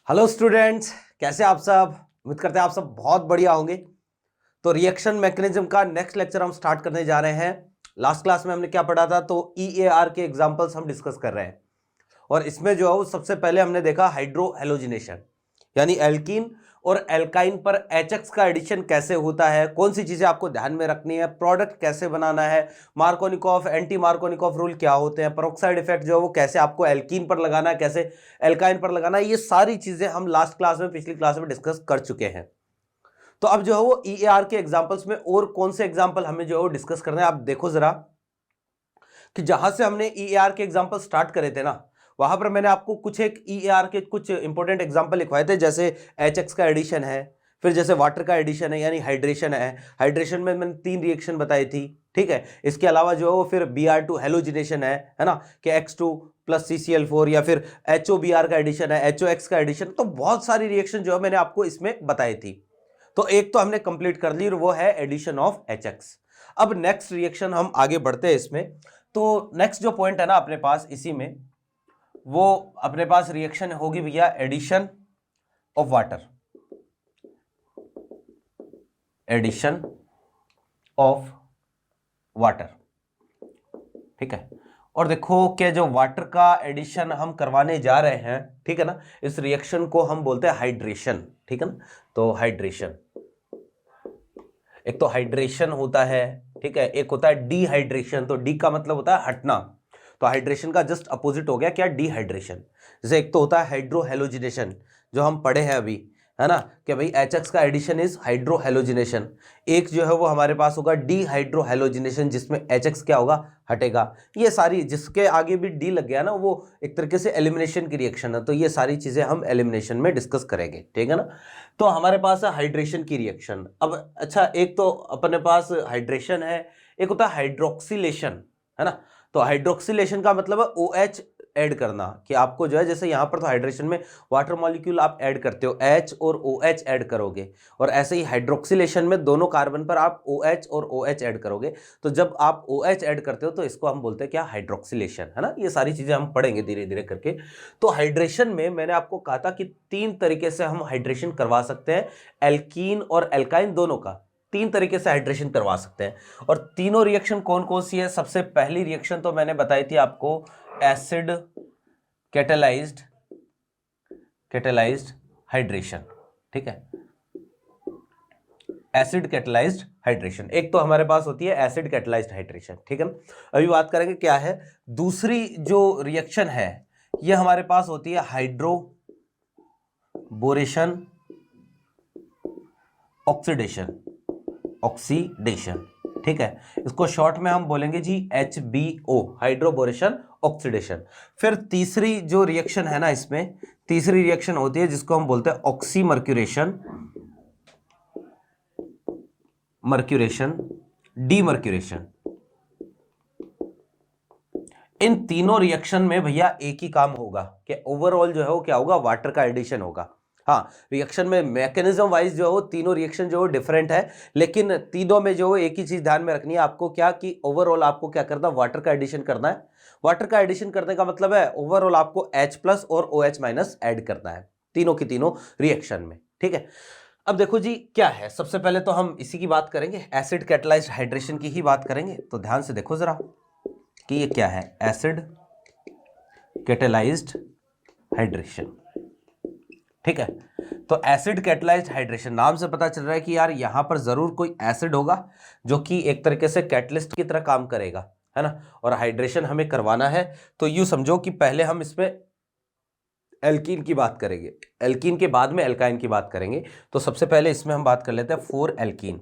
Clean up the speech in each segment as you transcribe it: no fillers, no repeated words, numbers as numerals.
Hello students, कैसे आप सब। उम्मीद करते हैं आप सब बहुत बढ़िया होंगे। तो रिएक्शन मैकेनिज्म का नेक्स्ट लेक्चर हम स्टार्ट करने जा रहे हैं। लास्ट क्लास में हमने क्या पढ़ा था, तो ईएआर के एग्जांपल्स हम डिस्कस कर रहे हैं। और इसमें जो है वो सबसे पहले हमने देखा हाइड्रो हेलोजिनेशन, यानी एल्कीन और एल्काइन पर एचएक्स का एडिशन कैसे होता है, कौन सी चीजें आपको ध्यान में रखनी है, प्रोडक्ट कैसे बनाना है, मार्कोनिकॉफ एंटी मार्कोनिकॉफ रूल क्या होते हैं, पेरोक्साइड इफेक्ट जो है वो कैसे आपको एल्कीन पर लगाना है, कैसे एल्काइन पर लगाना है, ये सारी चीजें हम लास्ट क्लास में, पिछली क्लास में डिस्कस कर चुके हैं। तो अब जो है वो ईएआर के एग्जांपल्स में और कौन से एग्जांपल हमें जो है वो डिस्कस करना है। आप देखो जरा कि जहां से हमने ईएआर के एग्जांपल स्टार्ट करे थे ना, वहां पर मैंने आपको कुछ एक ईएआर के कुछ इंपॉर्टेंट एग्जांपल लिखवाए थे, जैसे एचएक्स का एडिशन है, फिर जैसे वाटर का एडिशन है यानी हाइड्रेशन है। हाइड्रेशन में मैंने 3 रिएक्शन बताई थी, ठीक है। इसके अलावा जो है वो फिर Br2 हेलोजिनेशन है ना, कि X2 प्लस CCl4, या फिर HOBr का एडिशन है, HOX का एडिशन। तो बहुत सारी रिएक्शन जो है मैंने आपको इसमें बताई थी। तो एक तो हमने कंप्लीट कर ली और वो है एडिशन ऑफ HX। अब नेक्स्ट रिएक्शन हम आगे बढ़ते हैं इसमें। तो नेक्स्ट जो पॉइंट है ना अपने पास इसी में, वो अपने पास रिएक्शन होगी भैया addition of water, addition of water, ठीक है। और देखो कि जो वाटर का एडिशन हम करवाने जा रहे हैं, ठीक है ना, इस रिएक्शन को हम बोलते हैं हाइड्रेशन, ठीक है ना। तो हाइड्रेशन, एक तो हाइड्रेशन होता है, ठीक है, एक होता है डिहाइड्रेशन। तो डी का मतलब होता है हटना, तो हाइड्रेशन का जस्ट अपोजिट हो गया क्या, डिहाइड्रेशन। जैसे एक तो होता है हाइड्रो हेलोजिनेशन जो हम पढ़े हैं अभी, है ना, कि भाई एचएक्स का एडिशन इज हाइड्रो हेलोजिनेशन। एक जो है वो हमारे पास होगा डिहाइड्रो हेलोजिनेशन, जिसमें एचएक्स क्या होगा, हटेगा। ये सारी जिसके आगे भी डी लग गया ना, वो एक तरीके से एलिमिनेशन की रिएक्शन है। तो ये सारी चीजें हम एलिमिनेशन में डिस्कस करेंगे, ठीक है ना। तो हमारे पास है हाइड्रेशन की रिएक्शन। अब अच्छा, एक तो अपने पास हाइड्रेशन है, एक होता है हाइड्रोक्सिलेशन, है ना। तो हाइड्रोक्सिलेशन का मतलब है OH ऐड करना, कि आपको जो है जैसे यहाँ पर तो हाइड्रेशन में वाटर मॉलिक्यूल आप ऐड करते हो, H और OH ऐड करोगे, और ऐसे ही हाइड्रोक्सिलेशन में दोनों कार्बन पर आप OH और OH ऐड करोगे। तो जब आप OH ऐड करते हो तो इसको हम बोलते हैं क्या, हाइड्रोक्सिलेशन, है ना। ये सारी चीजें हम पढ़ेंगे धीरे धीरे करके। तो हाइड्रेशन में मैंने आपको कहा था कि 3 तरीके से हम हाइड्रेशन करवा सकते हैं, एल्कीन और एल्काइन दोनों का 3 तरीके से हाइड्रेशन करवा सकते हैं। और तीनों रिएक्शन कौन कौन सी है, सबसे पहली रिएक्शन तो मैंने बताई थी आपको, एसिड कैटेलाइज्ड हाइड्रेशन, ठीक है, एसिड कैटेलाइज्ड हाइड्रेशन। एक तो हमारे पास होती है एसिड कैटेलाइज्ड हाइड्रेशन, ठीक है ना। अभी बात करेंगे क्या है दूसरी जो रिएक्शन है, ये हमारे पास होती है हाइड्रोबोरेशन ऑक्सीडेशन, ठीक है। इसको शॉर्ट में हम बोलेंगे जी HBO, हाइड्रोबोरेशन ऑक्सीडेशन। फिर तीसरी जो रिएक्शन है ना, इसमें तीसरी रिएक्शन होती है जिसको हम बोलते हैं मर्क्यूरेशन डीमर्क्यूरेशन। इन तीनों रिएक्शन में भैया एक ही काम होगा कि ओवरऑल जो है वो क्या होगा, वाटर का एडिशन होगा। हाँ, रिएक्शन में मैकेनिज्म वाइज जो है वो तीनों रिएक्शन जो है डिफरेंट है, लेकिन तीनों में जो है एक ही चीज ध्यान में रखनी है आपको, क्या कि ओवरऑल आपको क्या करना है, वाटर का एडिशन करना है। वाटर का एडिशन करने का मतलब है ओवरऑल आपको H+ और OH- ऐड करना है तीनों की तीनों रिएक्शन में, ठीक है। अब देखो जी क्या है, सबसे पहले तो हम इसी की बात करेंगे, एसिड कैटेलाइज्ड हाइड्रेशन की ही बात करेंगे। तो ध्यान से देखो जरा कि ये क्या है, एसिड कैटेलाइज्ड हाइड्रेशन, ठीक है। तो एसिड कैटेलाइज्ड हाइड्रेशन, नाम से पता चल रहा है कि यार यहां पर जरूर कोई एसिड होगा जो कि एक तरीके से कैटलिस्ट की तरह काम करेगा, है ना। और हाइड्रेशन हमें करवाना है, तो यूं समझो कि पहले हम इसमें एल्कीन की बात करेंगे, एल्कीन के बाद में एल्काइन की बात करेंगे। तो सबसे पहले इसमें हम बात कर लेते हैं 4 एल्कीन।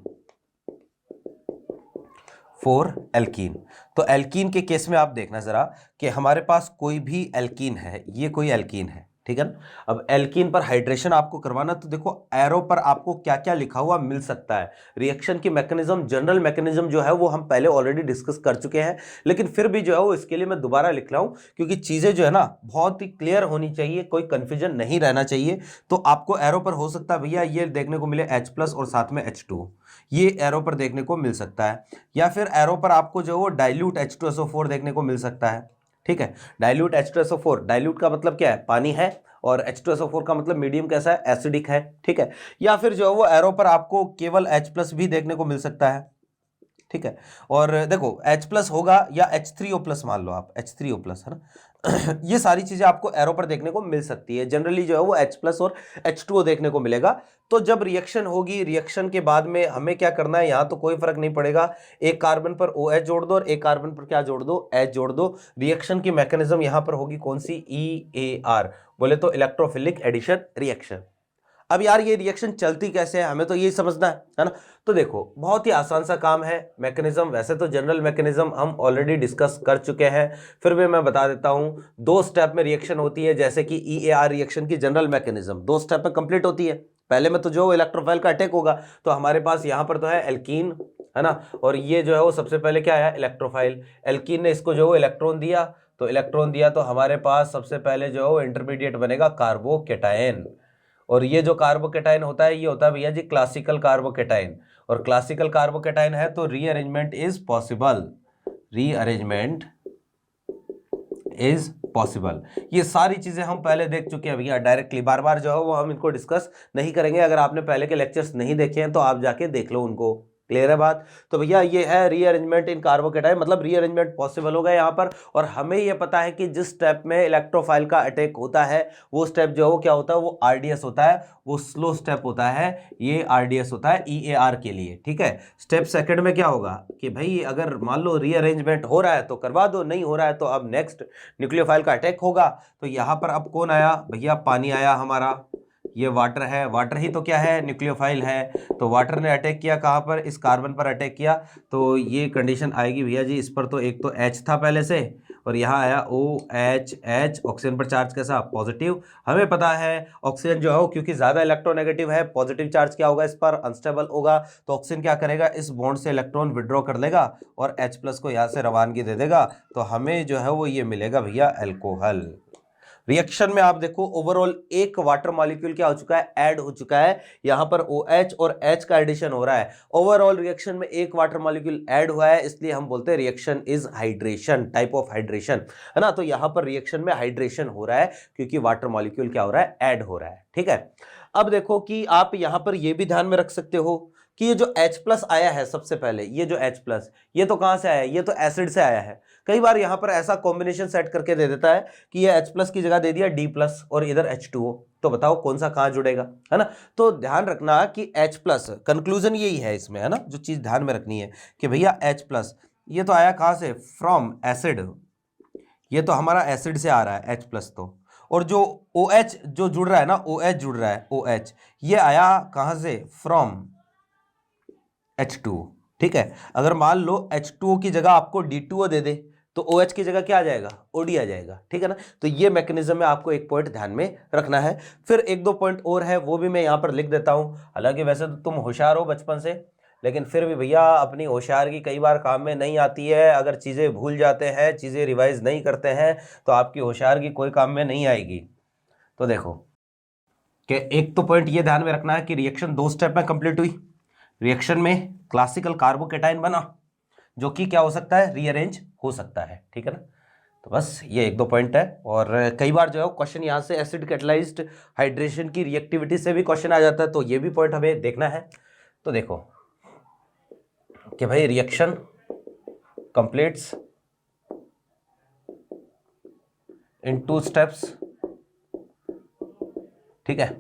तो एल्कीन के केस में आप देखना जरा कि हमारे पास कोई भी एल्कीन है, ये कोई एल्कीन है, ठीक है ना। अब एल्कीन पर हाइड्रेशन आपको करवाना, तो देखो एरो पर आपको क्या क्या लिखा हुआ मिल सकता है। रिएक्शन की मैकेनिज्म, जनरल मैकेनिज्म जो है वो हम पहले ऑलरेडी डिस्कस कर चुके हैं, लेकिन फिर भी जो है वो इसके लिए मैं दोबारा लिख रहा हूं, क्योंकि चीजें जो है ना बहुत ही क्लियर होनी चाहिए, कोई कंफ्यूजन नहीं रहना चाहिए। तो आपको एरो पर हो सकता है भैया ये देखने को मिले H+ और साथ में H2, ये एरो पर देखने को मिल सकता है, या फिर एरो पर आपको जो वो डाइल्यूट H2SO4 देखने को मिल सकता है, ठीक है। डाइल्यूट H2SO4, डाइल्यूट का मतलब क्या है, पानी है, और H2SO4 का मतलब मीडियम कैसा है, एसिडिक है, ठीक है। या फिर जो है वो एरो पर आपको केवल H+ भी देखने को मिल सकता है, ठीक है। और देखो H+ होगा या H3O+, मान लो आप H3O+, है ना ये सारी चीजें आपको एरो पर देखने को मिल सकती है। जनरली जो है वो H+ और H2O देखने को मिलेगा। तो जब रिएक्शन होगी, रिएक्शन के बाद में हमें क्या करना है, यहां तो कोई फर्क नहीं पड़ेगा, एक कार्बन पर OH जोड़ दो और एक कार्बन पर क्या जोड़ दो, H जोड़ दो। रिएक्शन की मैकेनिज्म यहां पर होगी कौन सी, EAR, बोले तो इलेक्ट्रोफिलिक एडिशन रिएक्शन। अब यार ये रिएक्शन चलती कैसे है, हमें तो यही समझना है ना। तो देखो बहुत ही आसान सा काम है। मैकेनिज्म वैसे तो जनरल मैकेनिज्म हम ऑलरेडी डिस्कस कर चुके हैं, फिर भी मैं बता देता हूं। 2 स्टेप में रिएक्शन होती है, जैसे कि EAR रिएक्शन की जनरल मैकेनिज्म 2 स्टेप में कंप्लीट होती है। पहले में तो जो इलेक्ट्रोफाइल का अटैक होगा, तो हमारे पास यहां पर तो है एल्कीन, है ना, और ये जो है वो सबसे पहले क्या है, इलेक्ट्रोफाइल। एल्कीन ने इसको जो है इलेक्ट्रॉन दिया, तो इलेक्ट्रॉन दिया तो हमारे पास सबसे पहले जो है वो इंटरमीडिएट बनेगा कार्बोकेटायन। और ये जो कार्बोकेटाइन होता है, ये होता है भैया जी क्लासिकल कार्बोकेटाइन। और क्लासिकल कार्बोकेटाइन है तो rearrangement is possible, rearrangement is possible. ये सारी चीजें हम पहले देख चुके हैं भैया डायरेक्टली, बार बार जो है वो हम इनको डिस्कस नहीं करेंगे। अगर आपने पहले के लेक्चर्स नहीं देखे हैं तो आप जाके देख लो उनको। क्लियर है बात। तो भैया ये है रीअरेंजमेंट इन कार्बोकेटाइन, मतलब रीअरेंजमेंट पॉसिबल होगा यहाँ पर। और हमें ये पता है कि जिस स्टेप में इलेक्ट्रोफाइल का अटैक होता है, वो स्टेप जो है वो क्या होता है, वो RDS होता है, वो स्लो स्टेप होता है। ये RDS होता है EAR के लिए, ठीक है। स्टेप सेकंड में क्या होगा कि भाई अगर मान लो रीअरेंजमेंट हो रहा है तो करवा दो, नहीं हो रहा है तो अब नेक्स्ट न्यूक्लियोफाइल का अटैक होगा। तो यहाँ पर अब कौन आया भैया, पानी आया हमारा। ये वाटर है, वाटर ही तो क्या है, न्यूक्लियोफाइल है। तो वाटर ने अटैक किया कहाँ पर, इस कार्बन पर अटैक किया। तो ये कंडीशन आएगी भैया जी, इस पर तो एक तो H था पहले से, और यहाँ आया OH, ऑक्सीजन पर चार्ज कैसा, पॉजिटिव। हमें पता है ऑक्सीजन जो है क्योंकि ज्यादा इलेक्ट्रोनेगेटिव है, पॉजिटिव चार्ज क्या होगा इस पर, अनस्टेबल होगा। तो ऑक्सीजन क्या करेगा, इस बॉन्ड से इलेक्ट्रॉन विड्रॉ कर लेगा और H+ को यहाँ से रवानगी दे देगा। तो हमें जो है वो ये मिलेगा भैया अल्कोहल। रिएक्शन में आप देखो ओवरऑल एक वाटर मॉलिक्यूल क्या हो चुका है, ऐड हो चुका है। यहां पर OH और H का एडिशन हो रहा है। ओवरऑल रिएक्शन में एक वाटर मॉलिक्यूल ऐड हुआ है, इसलिए हम बोलते हैं reaction is hydration, type of hydration, है ना। तो यहां पर रिएक्शन में हाइड्रेशन हो रहा है क्योंकि वाटर मॉलिक्यूल क्या हो रहा है, ऐड हो रहा है, ठीक है। अब देखो कि आप यहां पर यह भी ध्यान में रख सकते हो कि ये जो H+ आया है सबसे पहले, ये जो H+, ये तो कहां से आया है, ये तो एसिड से आया है। कई बार यहां पर ऐसा कॉम्बिनेशन सेट करके दे देता है कि ये H+ की जगह दे दिया D+ और इधर H2O। तो बताओ कौन सा कहां जुड़ेगा, है ना। तो ध्यान रखना कि H+, कंक्लूजन यही है इसमें, है ना, जो चीज ध्यान में रखनी है कि भैया H+, ये तो आया कहां से, फ्रॉम एसिड। ये तो हमारा एसिड से आ रहा है H+। तो और जो OH जो जुड़ रहा है ना, OH जुड़ रहा है, OH ये आया कहां से, फ्रॉम H2O, ठीक है। अगर मान लो H2O की जगह आपको D2O दे दे तो OH की जगह क्या आ जाएगा, OD आ जाएगा, ठीक है ना। तो ये मैकेनिज्म में आपको एक पॉइंट ध्यान में रखना है। फिर एक दो पॉइंट और है, वो भी मैं यहां पर लिख देता हूं। हालांकि वैसे तो तुम होशियार हो बचपन से, लेकिन फिर भी भैया अपनी होशियारी कई बार काम में नहीं आती है। अगर चीजें भूल जाते हैं, चीजें रिवाइज नहीं करते हैं, तो आपकी होशियारी कोई काम में नहीं आएगी। तो देखो कि एक तो पॉइंट ये ध्यान में रखना है कि रिएक्शन 2 स्टेप में कंप्लीट हुई। रिएक्शन में क्लासिकल कार्बोकेटाइन बना, जो कि क्या हो सकता है, रीअरेंज हो सकता है, ठीक है ना। तो बस ये एक दो पॉइंट है। और कई बार जो है क्वेश्चन यहाँ से एसिड कैटलाइज्ड हाइड्रेशन की रिएक्टिविटी से भी क्वेश्चन आ जाता है, तो ये भी पॉइंट हमें देखना है। तो देखो कि भाई रिएक्शन कंप्लीट्स इन 2 स्टेप्स, ठीक है।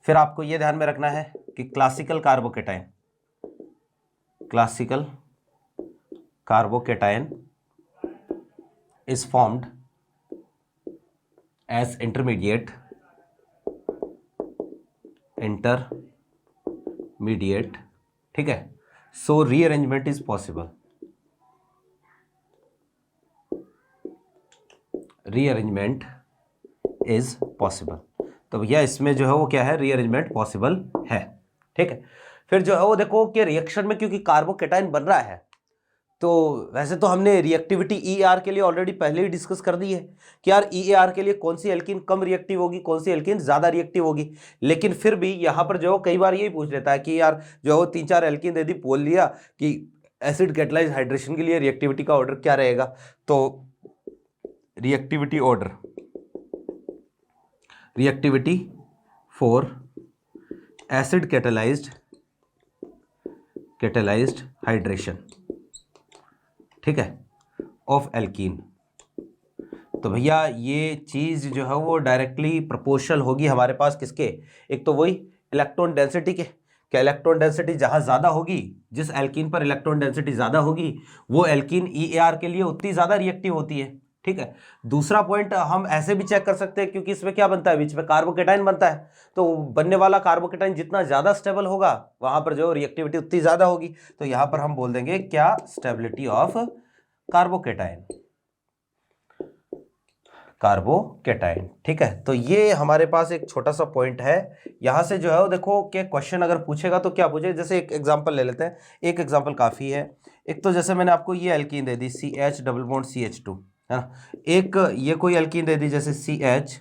फिर आपको ये ध्यान में रखना है कि classical carbocation is formed as intermediate, ठीक है। So rearrangement is possible, rearrangement is possible. तो भैया इसमें जो है वो क्या है, रीअरेंजमेंट पॉसिबल है, ठीक है। फिर जो है वो देखो कि रिएक्शन में क्योंकि कार्बोकेटाइन बन रहा है, तो वैसे तो हमने रिएक्टिविटी EAR के लिए ऑलरेडी पहले ही डिस्कस कर दी है कि यार EAR के लिए कौन सी एल्कीन कम रिएक्टिव होगी, कौन सी एल्कीन ज्यादा रिएक्टिव होगी। लेकिन फिर भी यहाँ पर जो कई बार यही पूछ लेता है कि यार जो है 3-4 एल्कीन दे दी, बोल लिया कि एसिड कैटलाइज्ड हाइड्रेशन के लिए रिएक्टिविटी का ऑर्डर क्या रहेगा। तो reactivity reactivity for acid catalysed hydration, ठीक है, ऑफ एल्कीन। तो भैया ये चीज़ जो है वो डायरेक्टली प्रोपोर्शनल होगी हमारे पास किसके, एक तो वही इलेक्ट्रॉन डेंसिटी के। क्या इलेक्ट्रॉन डेंसिटी जहाँ ज़्यादा होगी, जिस एल्कीन पर इलेक्ट्रॉन डेंसिटी ज़्यादा होगी वो एल्कीन EAR के लिए उतनी ज़्यादा रिएक्टिव होती है, ठीक है। दूसरा पॉइंट हम ऐसे भी चेक कर सकते हैं, क्योंकि इसमें क्या बनता है, बीच में कार्बोकेटाइन बनता है, तो बनने वाला कार्बोकेटाइन जितना ज़्यादा स्टेबल होगा वहाँ पर जो रिएक्टिविटी उतनी ज़्यादा होगी। तो यहाँ पर हम बोल देंगे क्या, स्टेबिलिटी ऑफ कार्बोकेटाइन, ठीक है। तो ये हमारे पास एक छोटा सा पॉइंट है। यहां से जो है वो देखो कि क्वेश्चन अगर पूछेगा तो क्या पूछे, जैसे एक एग्जांपल ले लेते हैं, एक एग्जांपल काफ़ी है। एक तो जैसे मैंने आपको ये एल्कीन दे दी CH डबल बॉन्ड CH2, है ना। एक ये कोई एल्कीन दे दी जैसे CH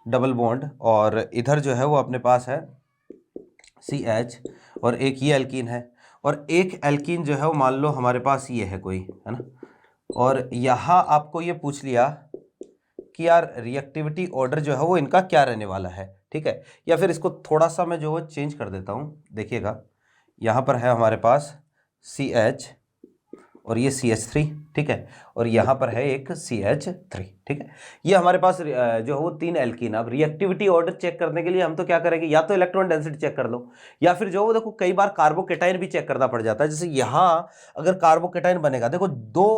डबल बॉन्ड, और इधर जो है वो अपने पास है CH, और एक ये एल्कीन है, और एक एल्कीन जो है वो मान लो हमारे पास ये है कोई, है ना। और यहाँ आपको ये पूछ लिया कि यार रिएक्टिविटी ऑर्डर जो है वो इनका क्या रहने वाला है, ठीक है। या फिर इसको थोड़ा सा मैं जो वो चेंज कर देता हूँ, देखिएगा यहाँ पर है हमारे पास CH और ये CH3, ठीक है, और यहाँ पर है एक CH3, ठीक है। ये हमारे पास जो है वो 3 एल्कीन। अब रिएक्टिविटी ऑर्डर चेक करने के लिए हम तो क्या करेंगे, या तो इलेक्ट्रॉन डेंसिटी चेक कर लो, या फिर जो वो देखो कई बार कार्बोकेटाइन भी चेक करना पड़ जाता है। जैसे यहाँ अगर कार्बोकेटाइन बनेगा, देखो 2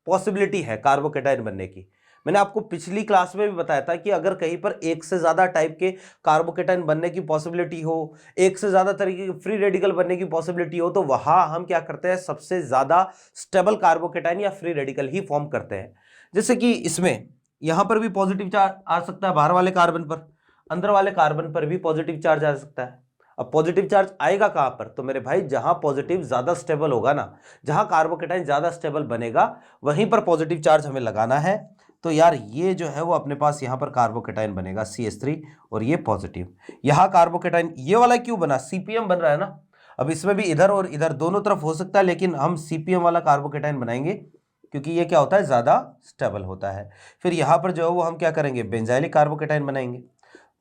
पॉसिबिलिटी है कार्बोकेटाइन बनने की। मैंने आपको पिछली क्लास में भी बताया था कि अगर कहीं पर एक से ज्यादा टाइप के कार्बोकेटाइन बनने की पॉसिबिलिटी हो, एक से ज्यादा तरीके के फ्री रेडिकल बनने की पॉसिबिलिटी हो, तो वहां हम क्या करते हैं, सबसे ज्यादा स्टेबल कार्बोकेटाइन या फ्री रेडिकल ही फॉर्म करते हैं। जैसे कि इसमें यहां पर भी पॉजिटिव चार्ज आ सकता है बाहर वाले कार्बन पर, अंदर वाले कार्बन पर भी पॉजिटिव चार्ज आ सकता है। अब पॉजिटिव चार्ज आएगा कहां पर, तो मेरे भाई जहां पॉजिटिव ज्यादा स्टेबल होगा ना, जहां कार्बोकेटाइन ज्यादा स्टेबल बनेगा वहीं पर पॉजिटिव चार्ज हमें लगाना है। तो यार ये जो है वो अपने पास यहाँ पर कार्बोकेटाइन बनेगा CH3, और ये पॉजिटिव। यहाँ कार्बोकेटाइन ये वाला क्यों बना, CPM बन रहा है ना। अब इसमें भी इधर और इधर दोनों तरफ हो सकता है, लेकिन हम CPM वाला कार्बोकेटाइन बनाएंगे क्योंकि ये क्या होता है, ज़्यादा स्टेबल होता है। फिर यहाँ पर जो है वो हम क्या करेंगे, बेंजाइलिक कार्बोकेटाइन बनाएंगे।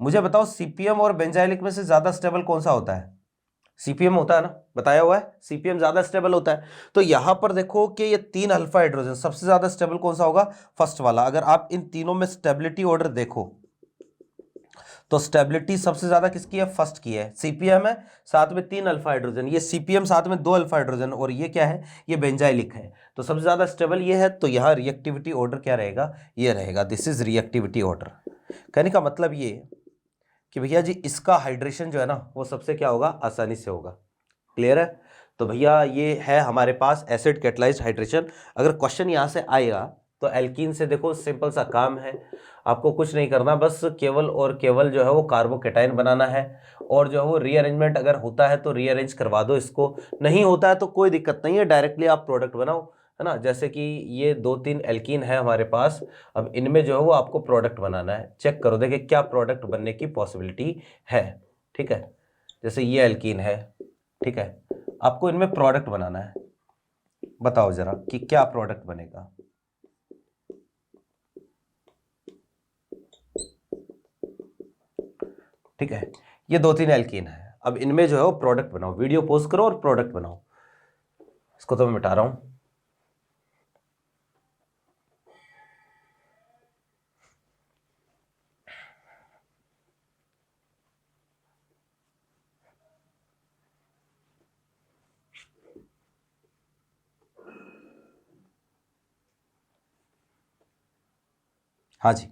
मुझे बताओ CPM और बेंजाइलिक में से ज़्यादा स्टेबल कौन सा होता है, CPM होता है ना, बताया हुआ है CPM ज्यादा स्टेबल होता है। तो यहां पर देखो कि ये 3 अल्फा हाइड्रोजन, सबसे ज्यादा स्टेबल कौन सा होगा, फर्स्ट वाला। अगर आप इन तीनों में स्टेबिलिटी ऑर्डर देखो तो स्टेबिलिटी सबसे ज्यादा किसकी है, फर्स्ट की है, CPM है, साथ में 3 अल्फा हाइड्रोजन, ये CPM साथ में 2 अल्फा हाइड्रोजन, और ये क्या है, ये बेंजाइलिक है। तो सबसे ज्यादा स्टेबल ये है, तो यहाँ रिएक्टिविटी ऑर्डर क्या रहेगा, ये रहेगा, दिस इज रिएक्टिविटी ऑर्डर। कहने का मतलब ये कि भैया जी इसका हाइड्रेशन जो है ना वो सबसे क्या होगा, आसानी से होगा। क्लियर है। तो भैया ये है हमारे पास एसिड कैटलाइज्ड हाइड्रेशन। अगर क्वेश्चन यहाँ से आएगा तो एल्कीन से देखो सिंपल सा काम है, आपको कुछ नहीं करना, बस केवल और केवल जो है वो कार्बोकेटाइन बनाना है, और जो है वो रीअरेंजमेंट अगर होता है तो रीअरेंज करवा दो इसको, नहीं होता है तो कोई दिक्कत नहीं है, डायरेक्टली आप प्रोडक्ट बनाओ, है ना। जैसे कि ये 2-3 एल्कीन है हमारे पास, अब इनमें जो है वो आपको प्रोडक्ट बनाना है। चेक करो देखिए क्या प्रोडक्ट बनने की पॉसिबिलिटी है, ठीक है। जैसे ये एल्कीन है, ठीक है, आपको इनमें प्रोडक्ट बनाना है, बताओ जरा कि क्या प्रोडक्ट बनेगा। ठीक है, ये 2-3 एल्कीन है, अब इनमें जो है वो प्रोडक्ट बनाओ, वीडियो पॉज करो और प्रोडक्ट बनाओ। इसको तो मैं मिटा रहा हूं। हाँ जी,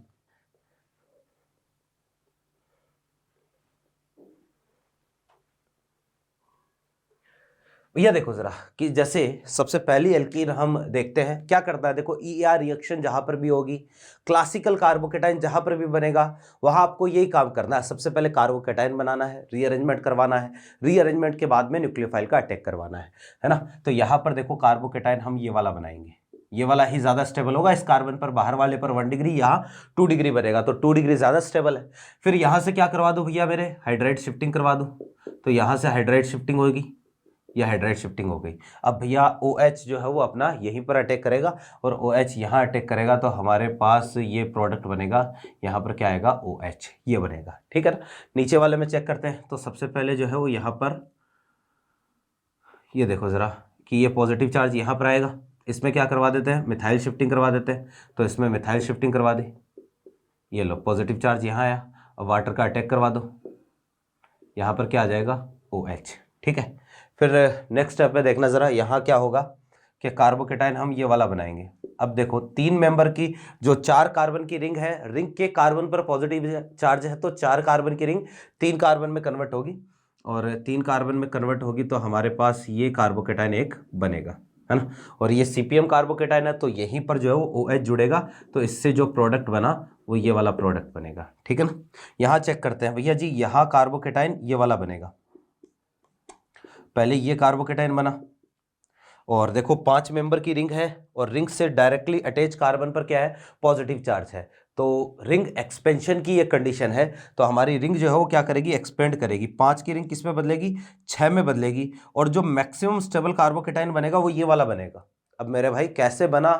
भैया देखो जरा कि जैसे सबसे पहली एल्कीन हम देखते हैं क्या करता है। देखो ER रिएक्शन जहां पर भी होगी, क्लासिकल कार्बोकेटाइन जहां पर भी बनेगा, वहां आपको यही काम करना है। सबसे पहले कार्बोकेटाइन बनाना है, रीअरेंजमेंट करवाना है, रीअरेंजमेंट के बाद में न्यूक्लियोफाइल का अटैक करवाना है ना। तो यहाँ पर देखो कार्बोकेटाइन हम ये वाला बनाएंगे, ये वाला ही ज्यादा स्टेबल होगा। इस कार्बन पर बाहर वाले पर 1 डिग्री, यहाँ 2 डिग्री बनेगा, तो 2 डिग्री ज्यादा स्टेबल है। फिर यहाँ से क्या करवा दो भैया, मेरे हाइड्राइड शिफ्टिंग करवा दो, तो यहाँ से हाइड्राइड शिफ्टिंग होगी, ये हाइड्राइड शिफ्टिंग हो गई। अब भैया OH जो है वो अपना यहीं पर अटैक करेगा और OH यहाँ अटैक करेगा, तो हमारे पास ये प्रोडक्ट बनेगा, यहाँ पर क्या आएगा OH, ये बनेगा, ठीक है ना। नीचे वाले में चेक करते हैं, तो सबसे पहले जो है वो यहाँ पर ये देखो ज़रा कि ये पॉजिटिव चार्ज यहाँ पर आएगा, इसमें क्या करवा देते हैं, मिथाइल शिफ्टिंग करवा देते हैं, तो इसमें मिथाइल शिफ्टिंग करवा दी, ये लो पॉजिटिव चार्ज यहाँ आया। अब वाटर का अटैक करवा दो, यहाँ पर क्या आ जाएगा OH, ठीक है। फिर नेक्स्ट स्टेप में देखना ज़रा, यहाँ क्या होगा कि कार्बोकेटाइन हम ये वाला बनाएंगे। अब देखो 3 मेंबर की जो 4 कार्बन की रिंग है, रिंग के कार्बन पर पॉजिटिव चार्ज है, तो 4 कार्बन की रिंग 3 कार्बन में कन्वर्ट होगी, और 3 कार्बन में कन्वर्ट होगी तो हमारे पास ये कार्बोकेटाइन एक बनेगा, है ना। और ये CPM कार्बोकेटाइन है, तो यहीं पर जो है वो OH जुड़ेगा, तो इससे जो प्रोडक्ट बना वो ये वाला प्रोडक्ट बनेगा, ठीक है ना। यहाँ चेक करते हैं भैया जी, यहाँ कार्बोकेटाइन ये वाला बनेगा, पहले ये कार्बोकेटाइन बना, और देखो 5 मेंबर की रिंग है, और रिंग से डायरेक्टली अटैच कार्बन पर क्या है, पॉजिटिव चार्ज है, तो रिंग एक्सपेंशन की ये कंडीशन है, तो हमारी रिंग जो है वो क्या करेगी, एक्सपेंड करेगी। 5 की रिंग किस में बदलेगी, 6 में बदलेगी, और जो मैक्सिमम स्टेबल कार्बोकेटाइन बनेगा वो ये वाला बनेगा। अब मेरे भाई कैसे बना,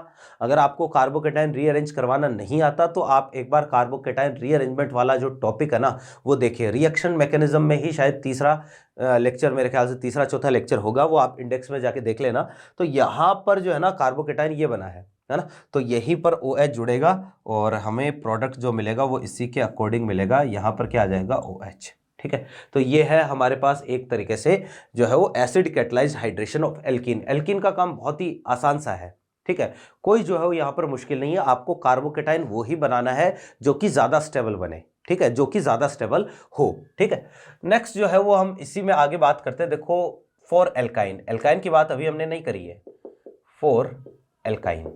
अगर आपको कार्बोकेटाइन रीअरेंज करवाना नहीं आता तो आप एक बार कार्बोकेटाइन रीअरेंजमेंट वाला जो टॉपिक है ना वो देखिए, रिएक्शन मैकेनिज्म में ही शायद तीसरा लेक्चर, मेरे ख्याल से तीसरा चौथा लेक्चर होगा, वो आप इंडेक्स में जाके देख लेना। तो यहाँ पर जो है ना कार्बोकेटाइन ये बना है ना, तो यहीं पर OH जुड़ेगा और हमें प्रोडक्ट जो मिलेगा वो इसी के अकॉर्डिंग मिलेगा, यहाँ पर क्या आ जाएगा OH, ठीक है। तो ये है हमारे पास एक तरीके से जो है वो acid catalysed hydration of alkene. Alkene का काम बहुत ही आसान सा है, ठीक है, कोई जो है वो यहाँ पर मुश्किल नहीं है, आपको कार्बोकेटाइन वो ही बनाना है जो कि ज्यादा स्टेबल बने, ठीक है, जो कि ज्यादा स्टेबल हो, ठीक है। नेक्स्ट जो है वो हम इसी में आगे बात करते हैं। देखो फॉर एल्काइन, एल्काइन की बात अभी हमने नहीं करी है, फॉर एल्काइन,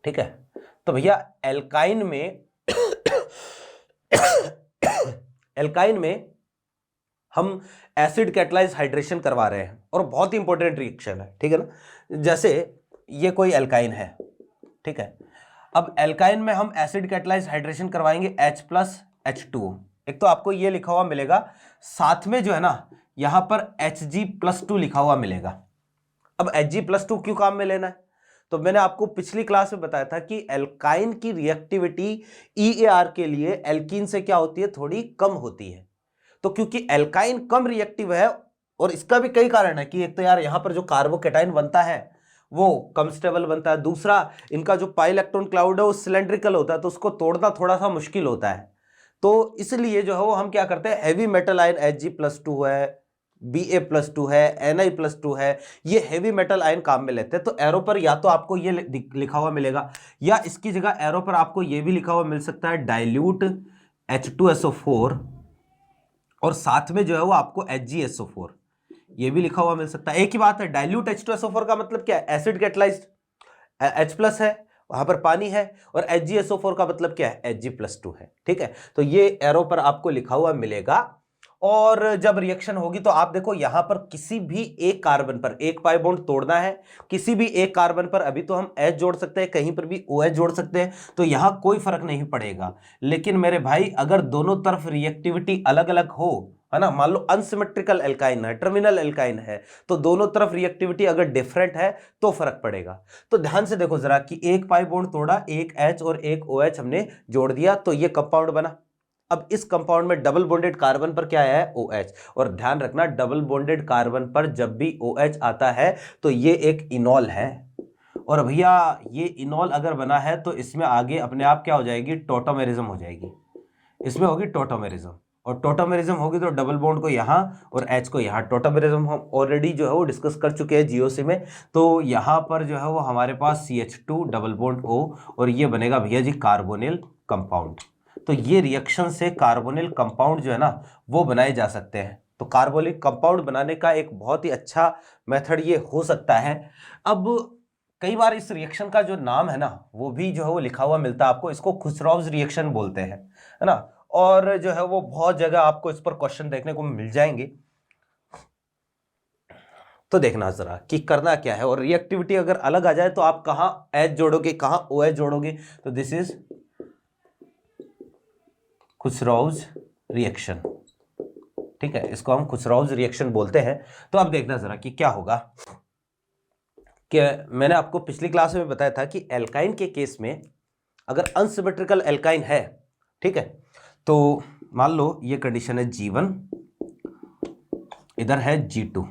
ठीक है। तो भैया एल्काइन में एल्काइन में हम एसिड कैटलाइज्ड हाइड्रेशन करवा रहे हैं, और बहुत ही इंपॉर्टेंट रिएक्शन है, ठीक है ना। जैसे ये कोई एल्काइन है, ठीक है, अब एल्काइन में हम एसिड कैटलाइज्ड हाइड्रेशन करवाएंगे H+H2O। एक तो आपको ये लिखा हुआ मिलेगा, साथ में जो है ना यहां पर Hg+2 लिखा हुआ मिलेगा। अब Hg+2 क्यों काम में लेना है, तो मैंने आपको पिछली क्लास में बताया था कि एल्काइन की रिएक्टिविटी EAR के लिए एल्कीन से क्या होती है, थोड़ी कम होती है। तो क्योंकि एल्काइन कम रिएक्टिव है, और इसका भी कई कारण है कि एक तो यार यहां पर जो कार्बोकेटाइन बनता है वो कम स्टेबल बनता है, दूसरा इनका जो पाई इलेक्ट्रॉन क्लाउड है वो सिलेंड्रिकल होता है, तो उसको तोड़ना थोड़ा सा मुश्किल होता है। तो इसलिए जो है वो हम क्या करते हैं, हैवी मेटल आयन Hg+2 है, Ba+2 है, Ni+2 है, ये हैवी मेटल आयन काम में लेते हैं। तो एरो पर या तो आपको ये लिखा हुआ मिलेगा, या इसकी जगह एरो पर आपको ये भी लिखा हुआ मिल सकता है डाइल्यूट H2SO4, और साथ में जो है वो आपको HgSO4 ये भी लिखा हुआ मिल सकता है। एक ही बात है, डाइल्यूट H2SO4 का मतलब क्या है, एसिड कैटलाइज्ड, H+ है, वहां पर पानी है, और HgSO4 का मतलब क्या है, Hg+2 है, ठीक है। तो ये एरो पर आपको लिखा हुआ मिलेगा, और जब रिएक्शन होगी तो आप देखो यहां पर किसी भी एक कार्बन पर एक पाई बॉन्ड तोड़ना है, किसी भी एक कार्बन पर अभी तो हम H जोड़ सकते हैं, कहीं पर भी OH जोड़ सकते हैं, तो यहां कोई फर्क नहीं पड़ेगा। लेकिन मेरे भाई अगर दोनों तरफ रिएक्टिविटी अलग अलग हो, है ना, मान लो अनसिमेट्रिकल एल्काइन है, टर्मिनल एल्काइन है, तो दोनों तरफ रिएक्टिविटी अगर डिफरेंट है तो फर्क पड़ेगा। तो ध्यान से देखो जरा कि एक पाई बॉन्ड तोड़ा, एक H और एक OH हमने जोड़ दिया, तो ये कंपाउंड बना। अब इस कंपाउंड में डबल बॉन्डेड कार्बन पर क्या है, OH, और ध्यान रखना डबल बॉन्डेड कार्बन पर जब भी OH आता है तो ये एक इनॉल है, और भैया ये इनॉल अगर बना है तो इसमें आगे अपने आप क्या हो जाएगी, टोटोमेरिज्म हो जाएगी, इसमें होगी टोटोमेरिज्म, और टोटोमेरिज्म होगी तो डबल बॉन्ड को यहाँ और H को यहाँ, टोटोमेरिज्म हम ऑलरेडी जो है वो डिस्कस कर चुके हैं GOC में। तो यहाँ पर जो है वो हमारे पास CH2 डबल बॉन्ड O, और ये बनेगा भैया जी कार्बोनिल कंपाउंड। तो ये रिएक्शन से कार्बोनिल कंपाउंड जो है ना वो बनाए जा सकते हैं। तो कार्बोनिल कंपाउंड बनाने का एक बहुत ही अच्छा मेथड ये हो सकता है। अब कई बार इस रिएक्शन का जो नाम है ना वो भी जो है वो लिखा हुआ मिलता है आपको, इसको खुसरॉव्स रिएक्शन बोलते हैं, है ना, और जो है वो बहुत जगह आपको इस पर क्वेश्चन देखने को मिल जाएंगे। तो देखना जरा कि करना क्या है, और रिएक्टिविटी अगर अलग आ जाए तो आप कहां H जोड़ोगे, कहां OH जोड़ोगे, तो दिस इज खुसरॉव्स रिएक्शन, ठीक है, इसको हम खुसराउज रिएक्शन बोलते हैं। तो अब देखना जरा कि क्या होगा, कि मैंने आपको पिछली क्लास में बताया था कि एल्काइन के केस में अगर अनसिमेट्रिकल एल्काइन है, ठीक है, तो मान लो ये कंडीशन है G1, इधर है G2,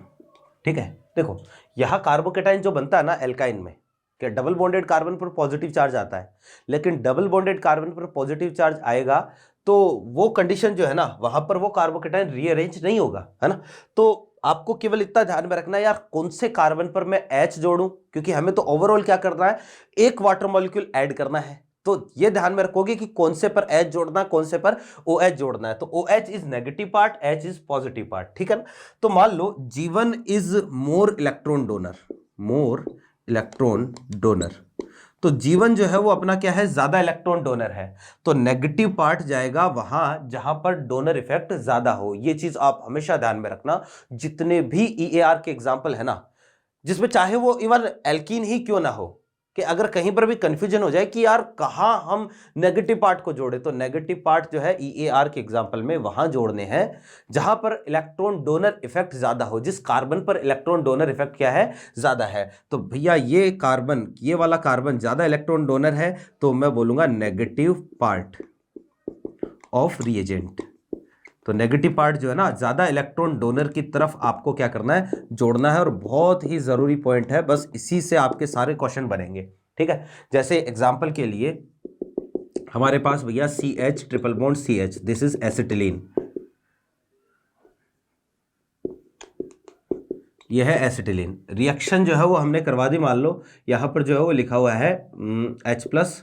ठीक है। देखो यहां कार्बोकेटाइन जो बनता है ना एल्काइन में, कि डबल बॉन्डेड कार्बन पर पॉजिटिव चार्ज आता है, लेकिन डबल बॉन्डेड कार्बन पर पॉजिटिव चार्ज आएगा तो वो कंडीशन जो है ना वहां पर वो कार्बोकेटाइन रीअरेंज नहीं होगा, है ना। तो आपको केवल इतना ध्यान में रखना है यार कौन से कार्बन पर मैं H जोड़ूं, क्योंकि हमें तो ओवरऑल क्या करना है, एक वाटर मॉलिक्यूल ऐड करना है। तो ये ध्यान में रखोगे कि कौन से पर H जोड़ना है, कौन से पर OH जोड़ना है। तो OH is negative part, H is positive part, ठीक है ना। तो मान लो G1 is more electron donor, more electron donor, तो G1 जो है वो अपना क्या है, ज्यादा इलेक्ट्रॉन डोनर है, तो नेगेटिव पार्ट जाएगा वहां जहां पर डोनर इफेक्ट ज्यादा हो। ये चीज आप हमेशा ध्यान में रखना, जितने भी EAR के एग्जाम्पल है ना, जिसमें चाहे वो इवन एल्कीन ही क्यों ना हो, कि अगर कहीं पर भी कंफ्यूजन हो जाए कि यार कहां हम नेगेटिव पार्ट को जोड़े, तो नेगेटिव पार्ट जो है EAR के एग्जांपल में वहां जोड़ने हैं जहां पर इलेक्ट्रॉन डोनर इफेक्ट ज्यादा हो, जिस कार्बन पर इलेक्ट्रॉन डोनर इफेक्ट क्या है, ज्यादा है। तो भैया ये कार्बन, ये वाला कार्बन ज्यादा इलेक्ट्रॉन डोनर है, तो मैं बोलूंगा नेगेटिव पार्ट ऑफ रिएजेंट। तो नेगेटिव पार्ट जो है ना ज्यादा इलेक्ट्रॉन डोनर की तरफ आपको क्या करना है, जोड़ना है। और बहुत ही जरूरी पॉइंट है, बस इसी से आपके सारे क्वेश्चन बनेंगे, ठीक है। जैसे एग्जांपल के लिए हमारे पास भैया CH triple bond CH, this is acetylene, यह है एसिटिलीन। रिएक्शन जो है वो हमने करवा दी, मान लो यहां पर जो है वो लिखा हुआ है H+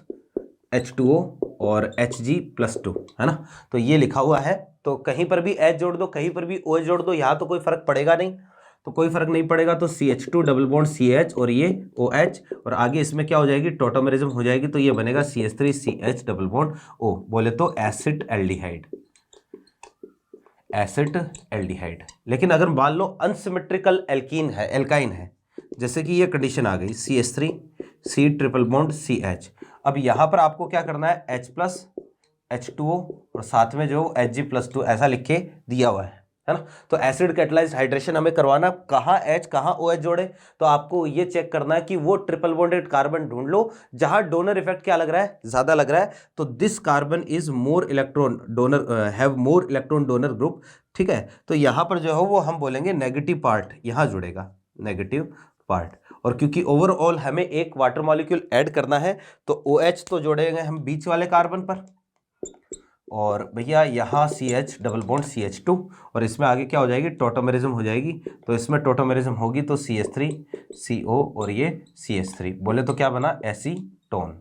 H2O और Hg+2, है ना। तो ये लिखा हुआ है, तो कहीं पर भी H जोड़ दो, कहीं पर भी OH जोड़ दो, यहां तो कोई फर्क पड़ेगा नहीं, तो कोई फर्क नहीं पड़ेगा। तो CH2 डबल बॉन्ड CH और ये OH, और आगे इसमें क्या हो जाएगी, टोटोमेरिज्म हो जाएगी, तो ये बनेगा CH3 CH double bond O, बोले तो एसिड एल्डिहाइड, एसिड एल्डिहाइड। लेकिन अगर मान लो अनसिमेट्रिकल एल्कीन है, एल्काइन है, जैसे कि ये कंडीशन आ गई CH3 C triple bond CH, अब यहां पर आपको क्या करना है, H+ H2O और साथ में जो Hg+2 ऐसा लिख के दिया हुआ है ना। तो एसिड कैटलाइज्ड हाइड्रेशन हमें करवाना, कहाँ H कहाँ OH जोड़े, तो आपको ये चेक करना है कि वो ट्रिपल बॉन्डेड कार्बन ढूंढ लो जहां डोनर इफेक्ट क्या लग रहा है, ज्यादा लग रहा है। तो this carbon is more electron donor, have more electron donor group, ठीक है। तो यहां पर जो है वो हम बोलेंगे नेगेटिव पार्ट यहां जुड़ेगा, नेगेटिव पार्ट। और क्योंकि ओवरऑल हमें एक वाटर मॉलिक्यूल ऐड करना है, तो OH तो जोड़ेंगे हम बीच वाले कार्बन पर, और भैया यहाँ CH डबल बॉन्ड CH2, और इसमें आगे क्या हो जाएगी, टोटोमेरिज्म हो जाएगी। तो इसमें टोटोमेरिज्म होगी तो CH3 CO और ये CH3, बोले तो क्या बना, एसीटोन।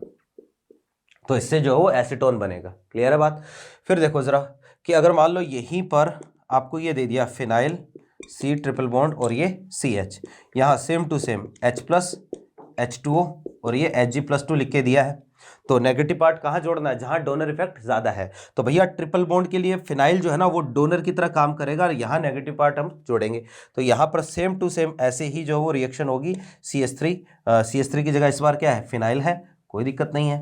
तो इससे जो है वो एसीटोन बनेगा। क्लियर है बात। फिर देखो जरा कि अगर मान लो यहीं पर आपको ये दे दिया फिनाइल C ट्रिपल बॉन्ड और ये CH, यहाँ same to same H+ H2O और ये Hg+2 लिख के दिया है। तो नेगेटिव पार्ट कहाँ जोड़ना है, जहां डोनर इफेक्ट ज्यादा है। तो भैया ट्रिपल बॉन्ड के लिए फिनाइल जो है ना वो डोनर की तरह काम करेगा, और यहाँ नेगेटिव पार्ट हम जोड़ेंगे। तो यहाँ पर सेम टू सेम ऐसे ही जो वो रिएक्शन होगी, CH3 की जगह इस बार क्या है, फिनाइल है, कोई दिक्कत नहीं है।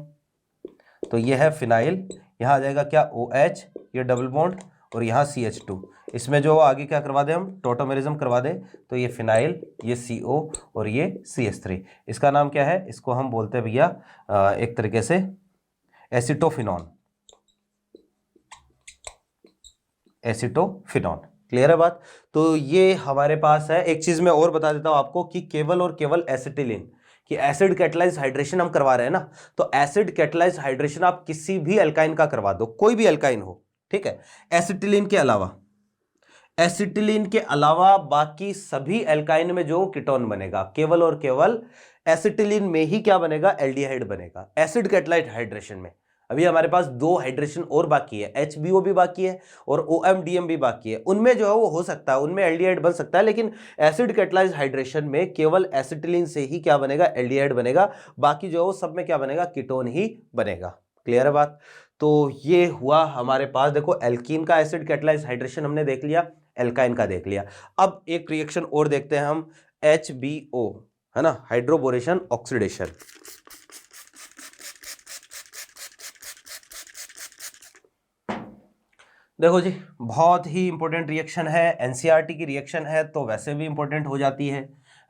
तो ये है फिनाइल, यहाँ आ जाएगा क्या, OH, ये डबल बॉन्ड और यहाँ CH2, इसमें जो आगे क्या करवा दे, हम टोटोमेरिज्म करवा दे। तो ये फिनाइल, ये CO और ये CH3, इसका नाम क्या है, इसको हम बोलते हैं भैया एक तरीके से एसिटोफिनॉन, एसिटोफिनॉन। क्लियर है बात। तो ये हमारे पास है। एक चीज मैं और बता देता हूं आपको कि केवल और केवल एसिटिलीन कि एसिड कैटलाइज्ड हाइड्रेशन हम करवा रहे हैं ना, तो एसिड कैटलाइज्ड हाइड्रेशन आप किसी भी अल्काइन का करवा दो, कोई भी अल्काइन हो, ठीक है। एसिटिलीन के अलावा, एसिटिलीन के अलावा बाकी सभी एल्काइन में जो कीटोन बनेगा, केवल और केवल एसिटिलीन में ही क्या बनेगा, एल्डिहाइड बनेगा एसिड कैटलाइज्ड हाइड्रेशन में। अभी हमारे पास 2 हाइड्रेशन और बाकी है, HBO भी बाकी है और OMDM भी बाकी है। उनमें जो है वो हो सकता है, उनमें एल्डिहाइड बन सकता है, लेकिन एसिड कैटलाइज्ड हाइड्रेशन में केवल एसिटिलीन से ही क्या बनेगा, एल्डिहाइड बनेगा। बाकी जो है वो सब में क्या बनेगा, कीटोन ही बनेगा। क्लियर है बात। तो ये हुआ हमारे पास, देखो एल्कीन का एसिड कैटलाइज्ड हाइड्रेशन हमने देख लिया, एल्काइन का देख लिया। अब एक रिएक्शन और देखते हैं हम, HBO, है ना, हाइड्रोबोरेशन ऑक्सीडेशन। देखो जी, बहुत ही इंपॉर्टेंट रिएक्शन है, एनसीईआरटी की रिएक्शन है तो वैसे भी इंपॉर्टेंट हो जाती है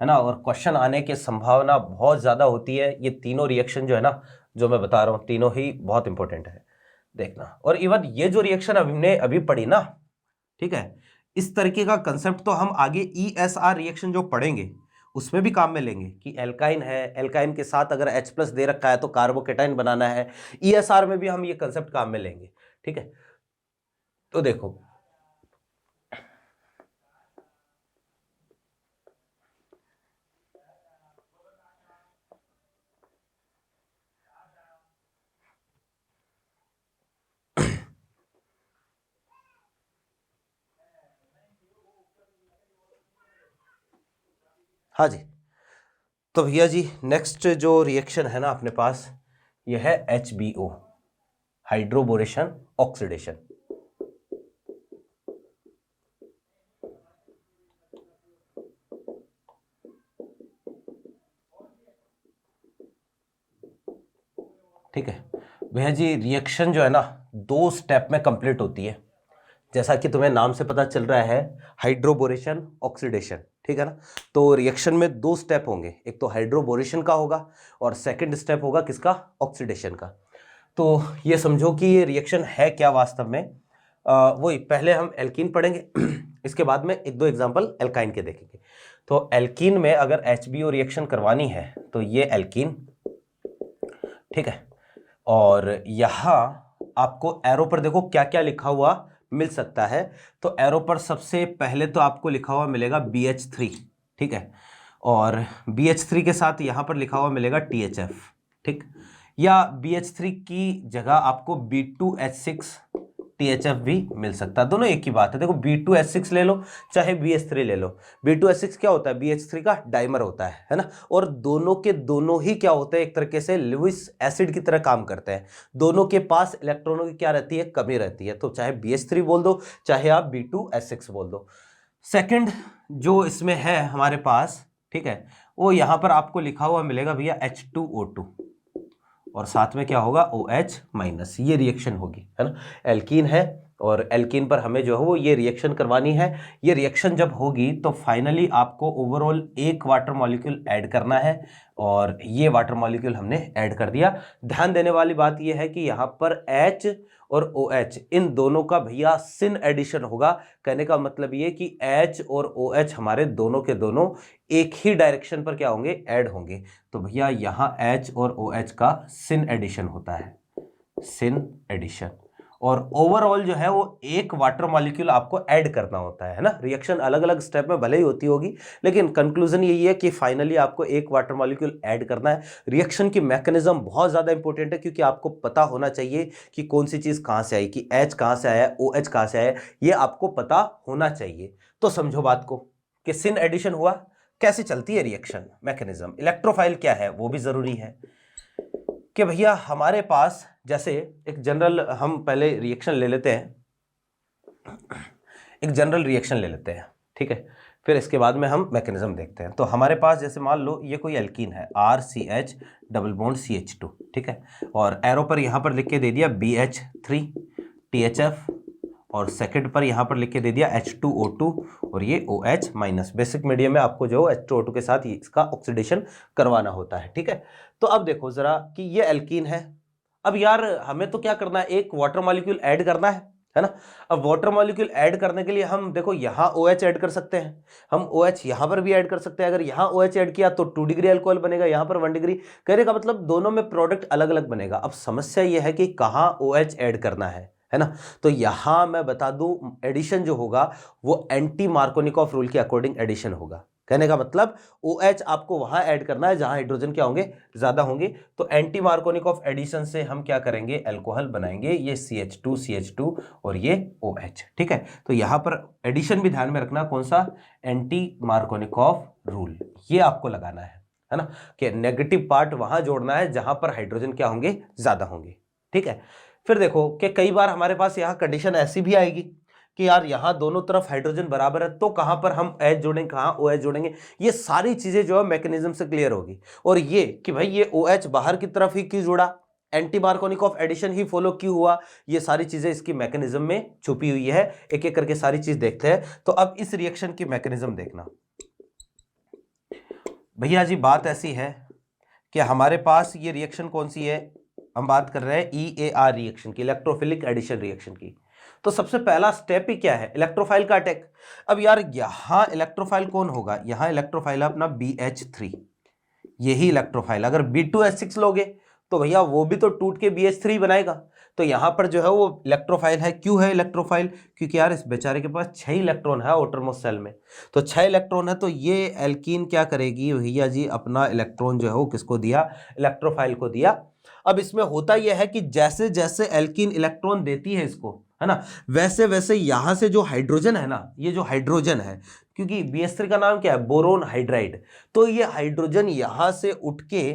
ना, और क्वेश्चन आने की संभावना बहुत ज़्यादा होती है। ये तीनों रिएक्शन जो है ना, जो मैं बता रहा हूँ, तीनों ही बहुत इंपॉर्टेंट है, देखना। और इवन ये जो रिएक्शन हमने अभी पढ़ी ना, ठीक है, इस तरीके का कंसेप्ट तो हम आगे ESR रिएक्शन जो पढ़ेंगे उसमें भी काम में लेंगे कि एल्काइन है, एल्काइन के साथ अगर H+ दे रखा है तो कार्बोकेटाइन बनाना है, ESR में भी हम ये कंसेप्ट काम में लेंगे, ठीक है। तो देखो, हाँ जी, तो भैया जी नेक्स्ट जो रिएक्शन है ना अपने पास, यह है HBO, हाइड्रोबोरेशन ऑक्सीडेशन। ठीक है भैया जी, रिएक्शन जो है ना 2 स्टेप में कंप्लीट होती है, जैसा कि तुम्हें नाम से पता चल रहा है, हाइड्रोबोरेशन ऑक्सीडेशन, ठीक है ना। तो रिएक्शन में 2 स्टेप होंगे, एक तो हाइड्रोबोरेशन का होगा और सेकंड स्टेप होगा किसका, ऑक्सीडेशन का। तो ये समझो कि ये रिएक्शन है क्या वास्तव में, वही पहले हम एल्कीन पढ़ेंगे इसके बाद में 1-2 एग्जांपल एल्काइन के देखेंगे। तो एल्कीन में अगर HBO रिएक्शन करवानी है तो ये एल्कीन, ठीक है, और यहां आपको एरो पर देखो क्या क्या लिखा हुआ मिल सकता है। तो एरो पर सबसे पहले तो आपको लिखा हुआ मिलेगा BH3, ठीक है, और BH3 के साथ यहां पर लिखा हुआ मिलेगा THF, ठीक, या BH3 की जगह आपको B2H6 THF भी मिल सकता है, दोनों एक ही बात है। देखो B2H6 ले लो चाहे BH3 ले लो, B2H6 क्या होता है, BH3 का डाइमर होता है ना, और दोनों के दोनों ही क्या होते हैं, एक तरीके से लुईस एसिड की तरह काम करते हैं। दोनों के पास इलेक्ट्रॉनों की क्या रहती है, कमी रहती है। तो चाहे BH3 बोल दो चाहे आप B2H6 बोल दो। सेकंड जो इसमें है हमारे पास, ठीक है, वो यहां पर आपको लिखा हुआ मिलेगा भैया H2O2, और साथ में क्या होगा, OH-। ये रिएक्शन होगी, है ना, एल्कीन है और एल्कीन पर हमें जो है वो ये रिएक्शन करवानी है। ये रिएक्शन जब होगी तो फाइनली आपको ओवरऑल एक वाटर मॉलिक्यूल ऐड करना है, और ये वाटर मॉलिक्यूल हमने ऐड कर दिया। ध्यान देने वाली बात ये है कि यहाँ पर H और OH इन दोनों का भैया सिन एडिशन होगा। कहने का मतलब ये कि H और OH हमारे दोनों के दोनों एक ही डायरेक्शन पर क्या होंगे, ऐड होंगे। तो भैया यहाँ H और OH का सिन एडिशन होता है, सिन एडिशन, और ओवरऑल जो है वो एक वाटर मॉलिक्यूल आपको ऐड करना होता है ना। रिएक्शन अलग अलग स्टेप में भले ही होती होगी, लेकिन कंक्लूजन यही है कि फाइनली आपको एक वाटर मॉलिक्यूल ऐड करना है। रिएक्शन की मैकेनिज्म बहुत ज़्यादा इंपॉर्टेंट है, क्योंकि आपको पता होना चाहिए कि कौन सी चीज़ कहाँ से आई, कि H कहाँ से आया, OH कहाँ से आया, ये आपको पता होना चाहिए। तो समझो बात को कि सिन एडिशन हुआ, कैसे चलती है रिएक्शन, मैकेनिज्म, इलेक्ट्रोफाइल क्या है वो भी ज़रूरी है। कि भैया हमारे पास जैसे एक जनरल, हम पहले रिएक्शन ले लेते हैं, एक जनरल रिएक्शन ले लेते हैं, ठीक है, फिर इसके बाद में हम मैकेनिज्म देखते हैं। तो हमारे पास जैसे मान लो ये कोई एल्कीन है, RCH डबल बॉन्ड CH2, ठीक है, और एरो पर यहाँ पर लिख के दे दिया BH3 THF, और सेकंड पर यहाँ पर लिख के दे दिया H2O2 और ये OH-। बेसिक मीडियम में आपको जो H2O2 के साथ इसका ऑक्सीडेशन करवाना होता है, ठीक है। तो अब देखो जरा कि ये एल्कीन है, अब यार हमें तो क्या करना है, एक वाटर मॉलिक्यूल ऐड करना है ना। अब वाटर मॉलिक्यूल ऐड करने के लिए हम देखो यहाँ OH ऐड कर सकते हैं, हम OH यहाँ पर भी ऐड कर सकते हैं। अगर यहाँ OH ऐड किया तो 2 डिग्री अल्कोहल बनेगा, यहाँ पर 1 डिग्री। कहने का मतलब दोनों में प्रोडक्ट अलग अलग बनेगा। अब समस्या ये है कि कहाँ OH ऐड करना है ना। तो यहां मैं बता दूं, एडिशन जो होगा वो एंटी मार्कोनिकॉफ रूल के अकॉर्डिंग एडिशन होगा। कहने का मतलब OH आपको वहां ऐड करना है जहां हाइड्रोजन क्या होंगे, ज्यादा होंगे। तो एंटी मार्कोनिकॉफ एडिशन से हम क्या करेंगे, अल्कोहल बनाएंगे, ये CH2 और ये OH, ठीक है। तो यहां पर एडिशन भी ध्यान में रखना, कौन सा, एंटी मार्कोनिकॉफ रूल, ये आपको लगाना है ना, कि नेगेटिव पार्ट वहां जोड़ना है जहां पर हाइड्रोजन क्या होंगे, ज्यादा होंगे, ठीक है। फिर देखो कि कई बार हमारे पास यहाँ कंडीशन ऐसी भी आएगी कि यार यहाँ दोनों तरफ हाइड्रोजन बराबर है, तो कहाँ पर हम H जोड़ेंगे, कहाँ OH जोड़ेंगे, ये सारी चीजें जो है मैकेनिज्म से क्लियर होगी। और ये कि भाई ये OH बाहर की तरफ ही क्यों जुड़ा, एंटी मार्कोनिकॉफ एडिशन ही फॉलो क्यों हुआ, ये सारी चीजें इसकी मैकेनिज्म में छुपी हुई है, एक एक करके सारी चीज देखते हैं। तो अब इस रिएक्शन की मैकेनिज्म देखना भैया जी। बात ऐसी है कि हमारे पास ये रिएक्शन कौन सी है, हम बात कर रहे हैं EAR रिएक्शन की, इलेक्ट्रोफिलिक एडिशन रिएक्शन की। तो सबसे पहला स्टेप ही क्या है, इलेक्ट्रोफाइल का अटैक। अब यार यहां इलेक्ट्रोफाइल कौन होगा, यहां इलेक्ट्रोफाइल है अपना BH3, यही इलेक्ट्रोफाइल। अगर B2H6 लोगे तो भैया वो भी तो टूट के BH3 बनाएगा। तो यहां पर जो है वो इलेक्ट्रोफाइल है। क्यों है इलेक्ट्रोफाइल, क्योंकि यार इस बेचारे के पास 6 इलेक्ट्रॉन है आउटरमोस्ट सेल में। तो 6 इलेक्ट्रॉन है, तो ये एल्कीन क्या करेगी भैया जी, अपना इलेक्ट्रॉन जो है वो किसको दिया, इलेक्ट्रोफाइल को दिया। अब इसमें होता यह है कि जैसे जैसे एल्कीन इलेक्ट्रॉन देती है इसको, है ना, वैसे वैसे यहां से जो हाइड्रोजन है ना, ये जो हाइड्रोजन है, क्योंकि BH3 का नाम क्या है, बोरोन हाइड्राइड, तो ये हाइड्रोजन यहां से उठ के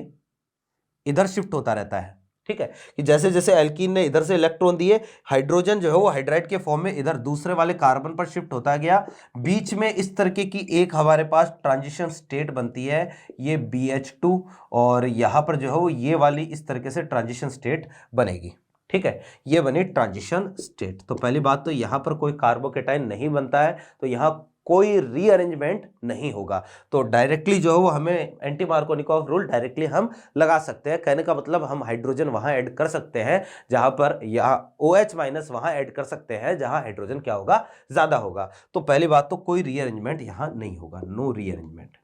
इधर शिफ्ट होता रहता है। ठीक है, कि जैसे जैसे एल्कीन ने इधर से इलेक्ट्रॉन दिए, हाइड्रोजन जो है वो हाइड्राइड के फॉर्म में इधर दूसरे वाले कार्बन पर शिफ्ट होता गया। बीच में इस तरीके की एक हमारे पास ट्रांजिशन स्टेट बनती है, ये BH2, और यहां पर जो है वो ये वाली इस तरीके से ट्रांजिशन स्टेट बनेगी। ठीक है, ये बनी ट्रांजिशन स्टेट। तो पहली बात तो यहां पर कोई कार्बोकेटाइन नहीं बनता है, तो यहां कोई रीअरेंजमेंट नहीं होगा। तो डायरेक्टली जो है वो हमें एंटी मार्कोनिकॉफ रूल डायरेक्टली हम लगा सकते हैं। कहने का मतलब हम हाइड्रोजन वहां ऐड कर सकते हैं जहां पर, या OH- वहां ऐड कर सकते हैं जहां हाइड्रोजन क्या होगा, ज्यादा होगा। तो पहली बात तो कोई रीअरेंजमेंट यहां नहीं होगा, नो रीअरेंजमेंट।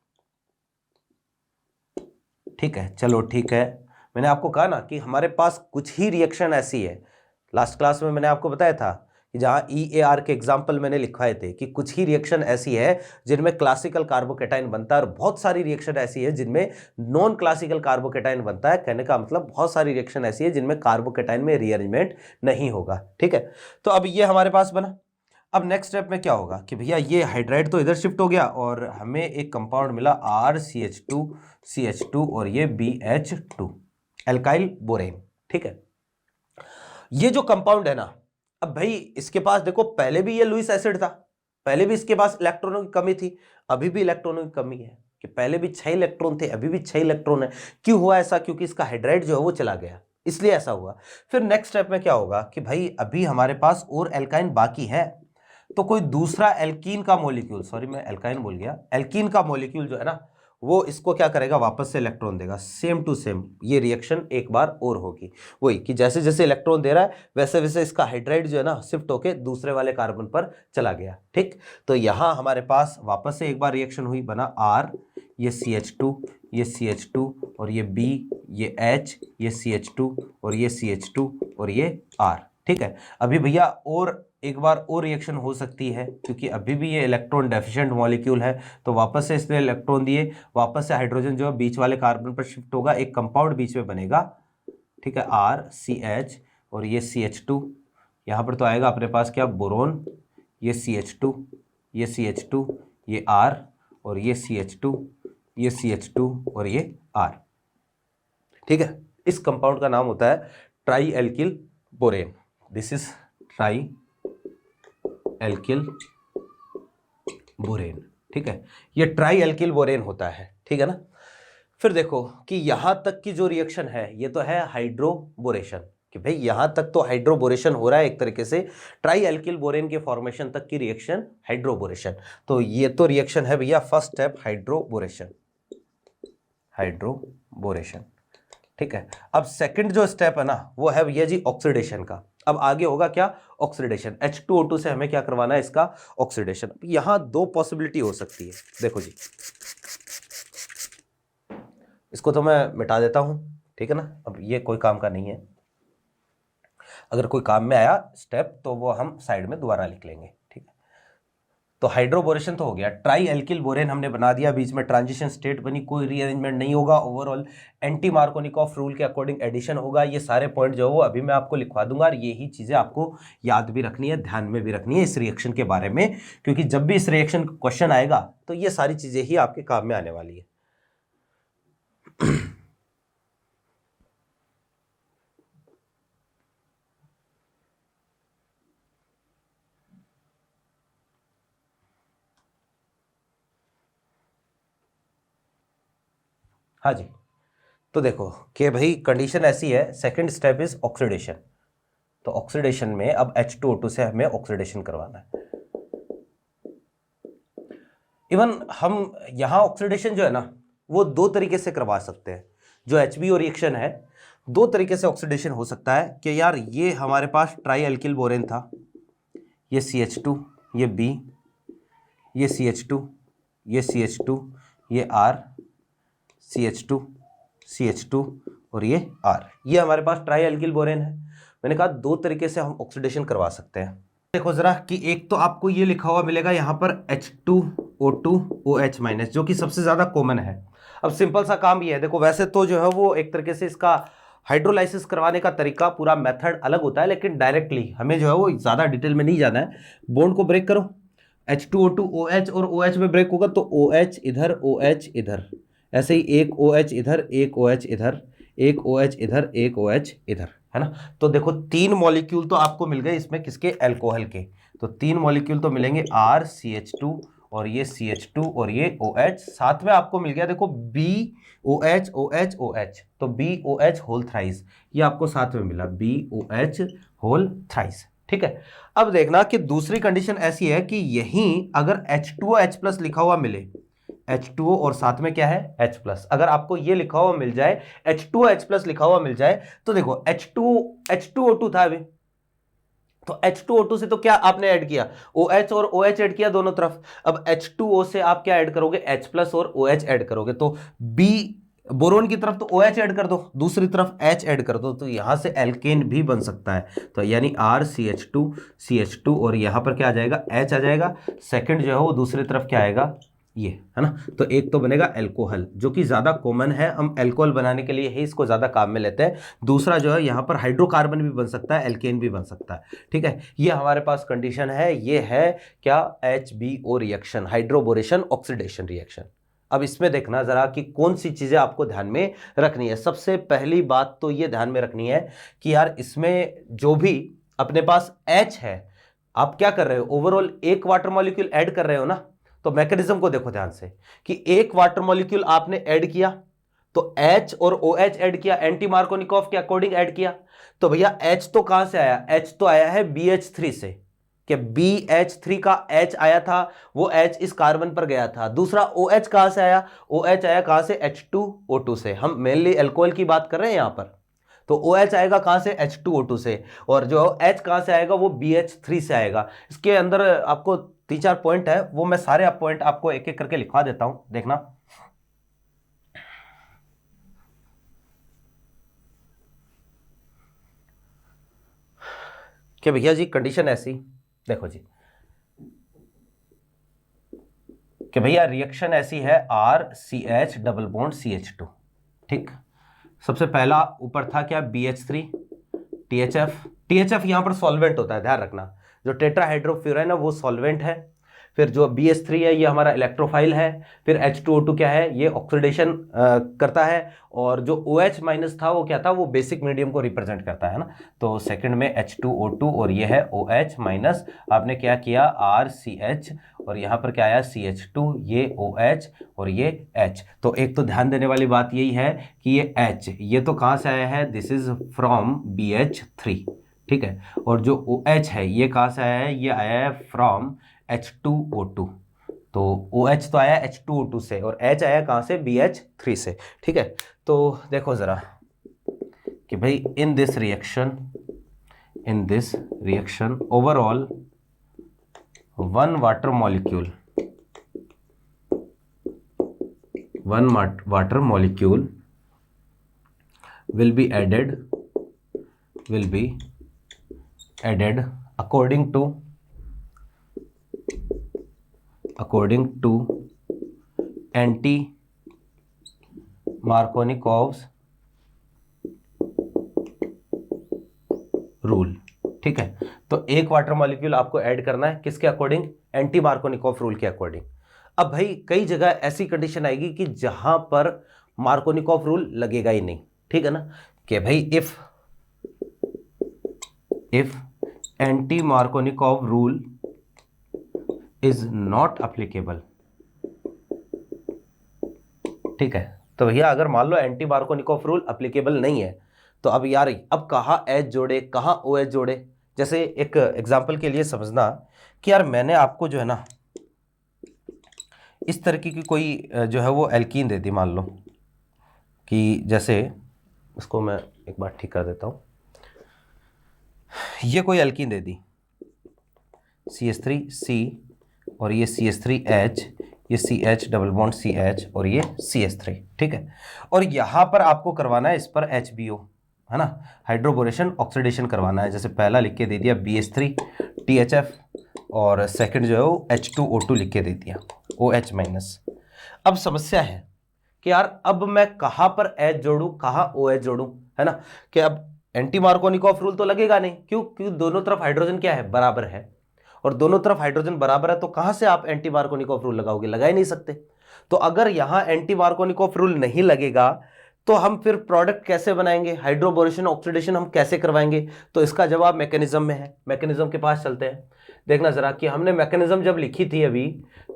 ठीक है, चलो ठीक है। मैंने आपको कहा ना कि हमारे पास कुछ ही रिएक्शन ऐसी है, लास्ट क्लास में मैंने आपको बताया था कि जहां EAR के एग्जाम्पल मैंने लिखवाए थे कि कुछ ही रिएक्शन ऐसी है जिनमें क्लासिकल कार्बोकेटाइन बनता है, और बहुत सारी रिएक्शन ऐसी है जिनमें नॉन क्लासिकल कार्बोकेटाइन बनता है। कहने का मतलब बहुत सारी रिएक्शन ऐसी है जिनमें कार्बोकेटाइन में रीअरेंजमेंट नहीं होगा। ठीक है, तो अब ये हमारे पास बना। अब नेक्स्ट स्टेप में क्या होगा कि भैया ये हाइड्राइड तो इधर शिफ्ट हो गया और हमें एक कंपाउंड मिला RCH2CH2 और ये BH2, एल्काइल बोरेन। ठीक है, ये जो कंपाउंड है ना, अब भाई इसके पास देखो पहले भी ये लुईस एसिड था, पहले भी इसके पास इलेक्ट्रॉनों की कमी थी, अभी भी इलेक्ट्रॉनों की कमी है, कि पहले भी 6 इलेक्ट्रॉन थे, अभी भी 6 इलेक्ट्रॉन है। क्यों हुआ ऐसा, क्योंकि इसका हाइड्राइड जो है वो चला गया, इसलिए ऐसा हुआ। फिर नेक्स्ट स्टेप में क्या होगा कि भाई अभी हमारे पास और एल्काइन बाकी है, तो कोई दूसरा एल्कीन का मॉलिक्यूल, सॉरी मैं एल्काइन बोल गया, एल्कीन का मॉलिक्यूल जो है ना, वो इसको क्या करेगा, वापस से इलेक्ट्रॉन देगा, सेम टू सेम ये रिएक्शन एक बार और होगी। वही कि जैसे जैसे इलेक्ट्रॉन दे रहा है वैसे वैसे इसका हाइड्राइड जो है ना शिफ्ट होके दूसरे वाले कार्बन पर चला गया। ठीक, तो यहां हमारे पास वापस से एक बार रिएक्शन हुई, बना R, ये CH2, ये CH2 और ये B, ये H, ये CH2 और ये CH2 और ये R। ठीक है, अभी भैया और एक बार और रिएक्शन हो सकती है, क्योंकि अभी भी ये इलेक्ट्रॉन डेफिशिएंट मॉलिक्यूल है, तो वापस से इसने इलेक्ट्रॉन दिए, वापस से हाइड्रोजन जो है बीच वाले कार्बन पर शिफ्ट होगा, एक कंपाउंड बीच में बनेगा। ठीक है, RCH और ये CH2, यहाँ पर तो आएगा अपने पास क्या, बोरोन, ये CH2, ये CH2, ये R और ये CH2, ये CH2 और ये R। ठीक है, इस कंपाउंड का नाम होता है try alkyl borane. This is try alkyl borane. ठीक है, ये ट्राई एल्किल बोरेन होता है। ठीक है ना, फिर देखो कि यहां तक की जो रिएक्शन है ये तो है हाइड्रोबोरेशन, कि भाई यहां तक तो हाइड्रोबोरेशन हो रहा है एक तरीके से, ट्राई एल्किल बोरेन के फॉर्मेशन तक की रिएक्शन हाइड्रोबोरेशन। तो ये तो रिएक्शन है भैया, फर्स्ट स्टेप हाइड्रोबोरेशन, हाइड्रोबोरेशन। ठीक है, अब सेकंड जो स्टेप है ना वो है भैया जी ऑक्सीडेशन का। अब आगे होगा क्या, ऑक्सीडेशन, H2O2 से हमें क्या करवाना है, इसका ऑक्सीडेशन। यहां दो पॉसिबिलिटी हो सकती है, देखो जी, इसको तो मैं मिटा देता हूं, ठीक है ना, अब ये कोई काम का नहीं है, अगर कोई काम में आया स्टेप तो वो हम साइड में दोबारा लिख लेंगे। ठीक है, तो हाइड्रोबोरेशन तो हो गया, ट्राई एल्किल बोरेन हमने बना दिया, बीच में ट्रांजिशन स्टेट बनी, कोई रीअरेंजमेंट नहीं होगा, ओवरऑल एंटी मार्कोनिकॉफ रूल के अकॉर्डिंग एडिशन होगा। ये सारे पॉइंट जो है वो अभी मैं आपको लिखवा दूंगा, और यही चीजें आपको याद भी रखनी है, ध्यान में भी रखनी है इस रिएक्शन के बारे में, क्योंकि जब भी इस रिएक्शन का क्वेश्चन आएगा तो ये सारी चीजें ही आपके काम में आने वाली है। हाँ जी, तो देखो कि भाई कंडीशन ऐसी है, सेकंड स्टेप इज ऑक्सीडेशन। तो ऑक्सीडेशन में अब H2O2 से हमें ऑक्सीडेशन करवाना है। इवन हम यहां ऑक्सीडेशन जो है ना वो दो तरीके से करवा सकते हैं। जो HBO रिएक्शन है, दो तरीके से ऑक्सीडेशन हो सकता है कि यार ये हमारे पास ट्राई एल्किल बोरेन था, ये CH2, ये B, ये CH2, ये CH2, ये R, CH2, CH2 और ये R, ये हमारे पास ट्राई एल्किल बोरेन है। मैंने कहा दो तरीके से हम ऑक्सीडेशन करवा सकते हैं। देखो जरा कि एक तो आपको ये लिखा हुआ मिलेगा यहाँ पर H2O2 OH- जो कि सबसे ज्यादा कॉमन है। अब सिंपल सा काम ये है, देखो वैसे तो जो है वो एक तरीके से इसका हाइड्रोलाइसिस करवाने का तरीका पूरा मेथड अलग होता है, लेकिन डायरेक्टली हमें जो है वो ज्यादा डिटेल में नहीं जाना है। बॉन्ड को ब्रेक करो, H2O2 OH और OH में ब्रेक होगा तो OH इधर OH इधर, ऐसे ही एक OH इधर एक OH इधर, एक OH इधर एक OH इधर, है ना। तो देखो तीन मॉलिक्यूल तो आपको मिल गए इसमें, किसके, अल्कोहल के। तो तीन मॉलिक्यूल तो मिलेंगे RCH2 और ये CH2 और ये OH, साथ में आपको मिल गया देखो BOH OH OH, तो BOH होल थ्राइस, ये आपको साथ में मिला BOH होल थ्राइस। ठीक है। अब देखना कि दूसरी कंडीशन ऐसी है कि यहीं अगर H2OH+ लिखा हुआ मिले, H2O और साथ में क्या है H+, अगर आपको ये लिखा हुआ मिल जाए H2OH+ लिखा हुआ मिल जाए, तो देखो H2O2 था अभी, तो H2O2 से तो क्या आपने ऐड किया, OH और OH ऐड किया दोनों तरफ। अब H2O से आप क्या ऐड करोगे, H+ और OH ऐड करोगे, तो B बोरोन की तरफ तो OH ऐड कर दो, दूसरी तरफ H ऐड कर दो, तो यहां से एल्केन भी बन सकता है। तो यानी RCH2 और यहां पर क्या आ जाएगा, H आ जाएगा। सेकंड जो है वो दूसरी तरफ क्या आएगा, ये है ना। तो एक तो बनेगा एल्कोहल, जो कि ज्यादा कॉमन है, हम एल्कोहल बनाने के लिए ही इसको ज्यादा काम में लेते हैं। दूसरा जो है यहाँ पर हाइड्रोकार्बन भी बन सकता है, एल्केन भी बन सकता है। ठीक है, ये हमारे पास कंडीशन है, ये है क्या, HBO reaction, hydroboration oxidation reaction. अब इसमें देखना जरा कि कौन सी चीजें आपको ध्यान में रखनी है। सबसे पहली बात तो ये ध्यान में रखनी है कि यार इसमें जो भी अपने पास H है, आप क्या कर रहे हो, ओवरऑल एक वाटर मॉलिक्यूल ऐड कर रहे हो ना। तो मैकेनिज्म को देखो ध्यान से कि एक वाटर मॉलिक्यूल आपने ऐड किया, तो H और OH ऐड किया, एंटी मार्कोनिकॉफ के अकॉर्डिंग ऐड किया। तो भैया H तो कहां से आया, H तो आया है BH3 से, कि BH3 का H आया था, वो H इस कार्बन पर गया था। दूसरा OH कहां से आया, OH आया कहां से, H2O2 से। हम मेनली अल्कोहल की बात कर रहे हैं यहां पर, तो OH आएगा कहां से, H2O2 से, और जो H कहां से आएगा, वो BH3 से आएगा। इसके अंदर आपको 3-4 पॉइंट है, वो मैं सारे पॉइंट आपको एक एक करके लिखवा देता हूं, देखना। कि भैया जी कंडीशन ऐसी, देखो जी कि भैया रिएक्शन ऐसी है RCH डबल बॉन्ड CH2। ठीक, सबसे पहला ऊपर था क्या, BH3 THF यहां पर सॉल्वेंट होता है, ध्यान रखना। जो टेट्राहाइड्रोफ्यूरान है वो सॉल्वेंट है। फिर जो BH3 है ये हमारा इलेक्ट्रोफाइल है। फिर H2O2 क्या है, ये ऑक्सीडेशन करता है। और जो OH- था वो क्या था, वो बेसिक मीडियम को रिप्रेजेंट करता है ना। तो सेकंड में H2O2 और ये है OH-, आपने क्या किया RCH, और यहाँ पर क्या आया CH2, ये OH और ये H। तो एक तो ध्यान देने वाली बात यही है कि ये H ये तो कहाँ से आया है, दिस इज फ्रॉम BH3। ठीक है, और जो OH है ये कहाँ से आया है, ये आया है फ्रॉम H2O2। तो OH तो आया H2O2 से, और H आया कहाँ से, BH3 से। ठीक है, तो देखो जरा कि भाई in this reaction overall one water molecule will be added according to anti-Markovnikov's rule. ठीक है, तो एक वाटर मॉलिक्यूल आपको ऐड करना है किसके अकॉर्डिंग, एंटी मार्कोनिकॉफ रूल के अकॉर्डिंग। अब भाई कई जगह ऐसी कंडीशन आएगी कि जहां पर मार्कोनिकॉफ रूल लगेगा ही नहीं। ठीक है ना, कि भाई if anti Markovnikov rule is not applicable. ठीक है, तो भैया अगर मान लो एंटी मार्कोनिकॉफ रूल अप्लीकेबल नहीं है तो अब यार अब कहाँ एच जोड़े, कहाँ ओ एच जोड़े। जैसे एक एग्जाम्पल के लिए समझना कि यार मैंने आपको जो है ना इस तरीके की कोई जो है वो एल्कीन दे दी, मान लो कि जैसे इसको मैं एक बार ठीक कर देता हूँ, ये कोई एल्कीन दे दी CH3C और ये CH3H, ये CH डबल बॉन्ड CH और ये CH3, ठीक है। और यहाँ पर आपको करवाना है इस पर HBO, है ना, हाइड्रोबोरेशन ऑक्सीडेशन करवाना है। जैसे पहला लिख के दे दिया BH3 THF और सेकंड जो है वो H2O2 लिख के दे दिया OH माइनस। अब समस्या है कि यार अब मैं कहाँ पर H जोड़ूं, कहाँ OH जोड़ूं, है ना, कि अब एंटी मार्कोनिकॉफ रूल तो लगेगा नहीं, क्यों, क्योंकि दोनों तरफ हाइड्रोजन क्या है, बराबर है, और दोनों तरफ हाइड्रोजन बराबर है, तो कहां से आप एंटी मार्कोनिकॉफ रूल लगाओगे, लगा ही नहीं सकते। तो अगर यहां एंटी मार्कोनिकॉफ रूल नहीं लगेगा तो हम फिर प्रोडक्ट कैसे बनाएंगे, हाइड्रोबोरेशन ऑक्सीडेशन हम कैसे करवाएंगे। तो इसका जवाब मैकेनिज्म में है, मैकेनिज्म के पास चलते हैं। देखना जरा कि हमने मैकेनिज्म जब लिखी थी अभी,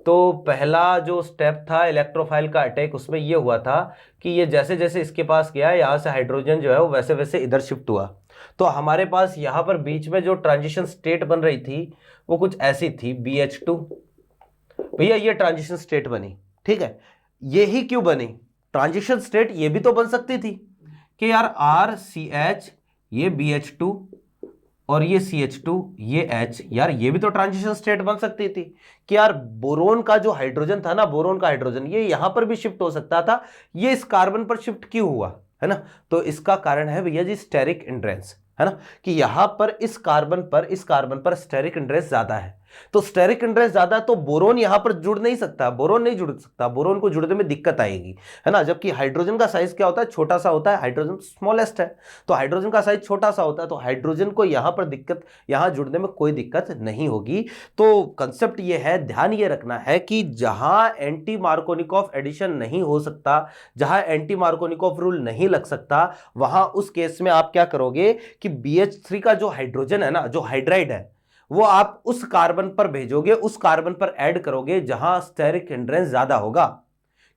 तो पहला जो स्टेप था इलेक्ट्रोफाइल का अटैक, उसमें यह हुआ था कि ये जैसे जैसे इसके पास गया यहां से हाइड्रोजन जो है वो वैसे वैसे इधर शिफ्ट हुआ। तो हमारे पास यहां पर बीच में जो ट्रांजिशन स्टेट बन रही थी वो कुछ ऐसी थी BH2, भैया ये ट्रांजिशन स्टेट बनी, ठीक है। ये ही क्यों बनी ट्रांजिशन स्टेट, ये भी तो बन सकती थी कि यार RCH ये BH2 और ये CH2 ये H, यार ये भी तो ट्रांजिशन स्टेट बन सकती थी कि यार बोरोन का जो हाइड्रोजन था ना, बोरोन का हाइड्रोजन ये यहां पर भी शिफ्ट हो सकता था, ये इस कार्बन पर शिफ्ट क्यों हुआ, है ना। तो इसका कारण है भैया जी स्टेरिक हिंड्रेंस, है ना, कि यहां पर इस कार्बन पर स्टेरिक हिंड्रेंस ज्यादा है। तो स्टेरिक हिंड्रेंस ज्यादा है तो बोरोन यहां पर जुड़ नहीं सकता, बोरोन नहीं जुड़ सकता, बोरोन को जुड़ने में दिक्कत आएगी, है ना। जबकि हाइड्रोजन का साइज क्या होता है, छोटा सा होता है, हाइड्रोजन स्मॉलेस्ट है, तो हाइड्रोजन का साइज छोटा सा होता है, तो हाइड्रोजन को यहां पर दिक्कत, यहां जुड़ने में कोई दिक्कत नहीं होगी। तो कंसेप्ट ये है, ध्यान ये रखना है कि जहां एंटी मार्कोनिकॉफ एडिशन नहीं हो सकता, जहां एंटी मार्कोनिकॉफ रूल नहीं लग सकता, वहां उस केस में आप क्या करोगे कि BH3 का जो हाइड्रोजन है ना, जो हाइड्राइड है, वो आप उस कार्बन पर भेजोगे, उस कार्बन पर ऐड करोगे जहां स्टेरिक हिंड्रेंस ज्यादा होगा।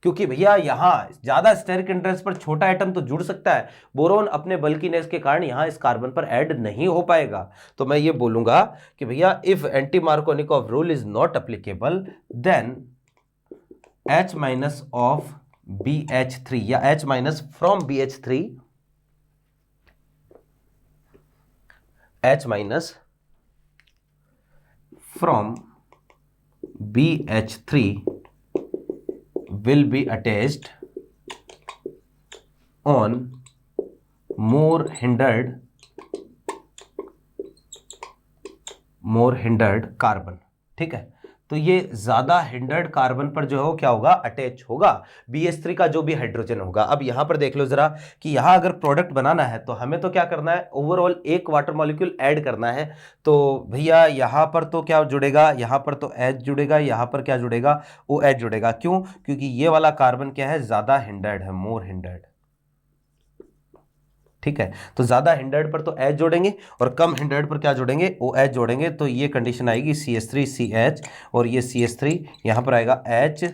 क्योंकि भैया यहां ज्यादा स्टेरिक हिंड्रेंस पर छोटा एटम तो जुड़ सकता है, बोरोन अपने बल्कीनेस के कारण यहां इस कार्बन पर ऐड नहीं हो पाएगा। तो मैं ये बोलूंगा कि भैया if anti Markovnikov rule is not applicable then H minus of BH3 या H minus from BH3, H minus from BH3 will be attached on more hindered carbon, ठीक है। तो ये ज्यादा हिंडर्ड कार्बन पर जो है वो क्या होगा, अटैच होगा BH3 का जो भी हाइड्रोजन होगा। अब यहां पर देख लो जरा कि यहां अगर प्रोडक्ट बनाना है तो हमें तो क्या करना है, ओवरऑल एक वाटर मॉलिक्यूल ऐड करना है। तो भैया यहां पर तो क्या जुड़ेगा, यहां पर तो H जुड़ेगा, यहां पर क्या जुड़ेगा, OH जुड़ेगा। क्यों, क्योंकि ये वाला कार्बन क्या है, ज्यादा हिंडर्ड है, मोर हिंडर्ड, ठीक है। तो ज्यादा हिंडर्ड पर तो H जोड़ेंगे और कम हिंडर्ड पर क्या जोड़ेंगे, OH जोड़ेंगे। तो ये कंडीशन आएगी CH3CH और ये CH3 यहां पर आएगा H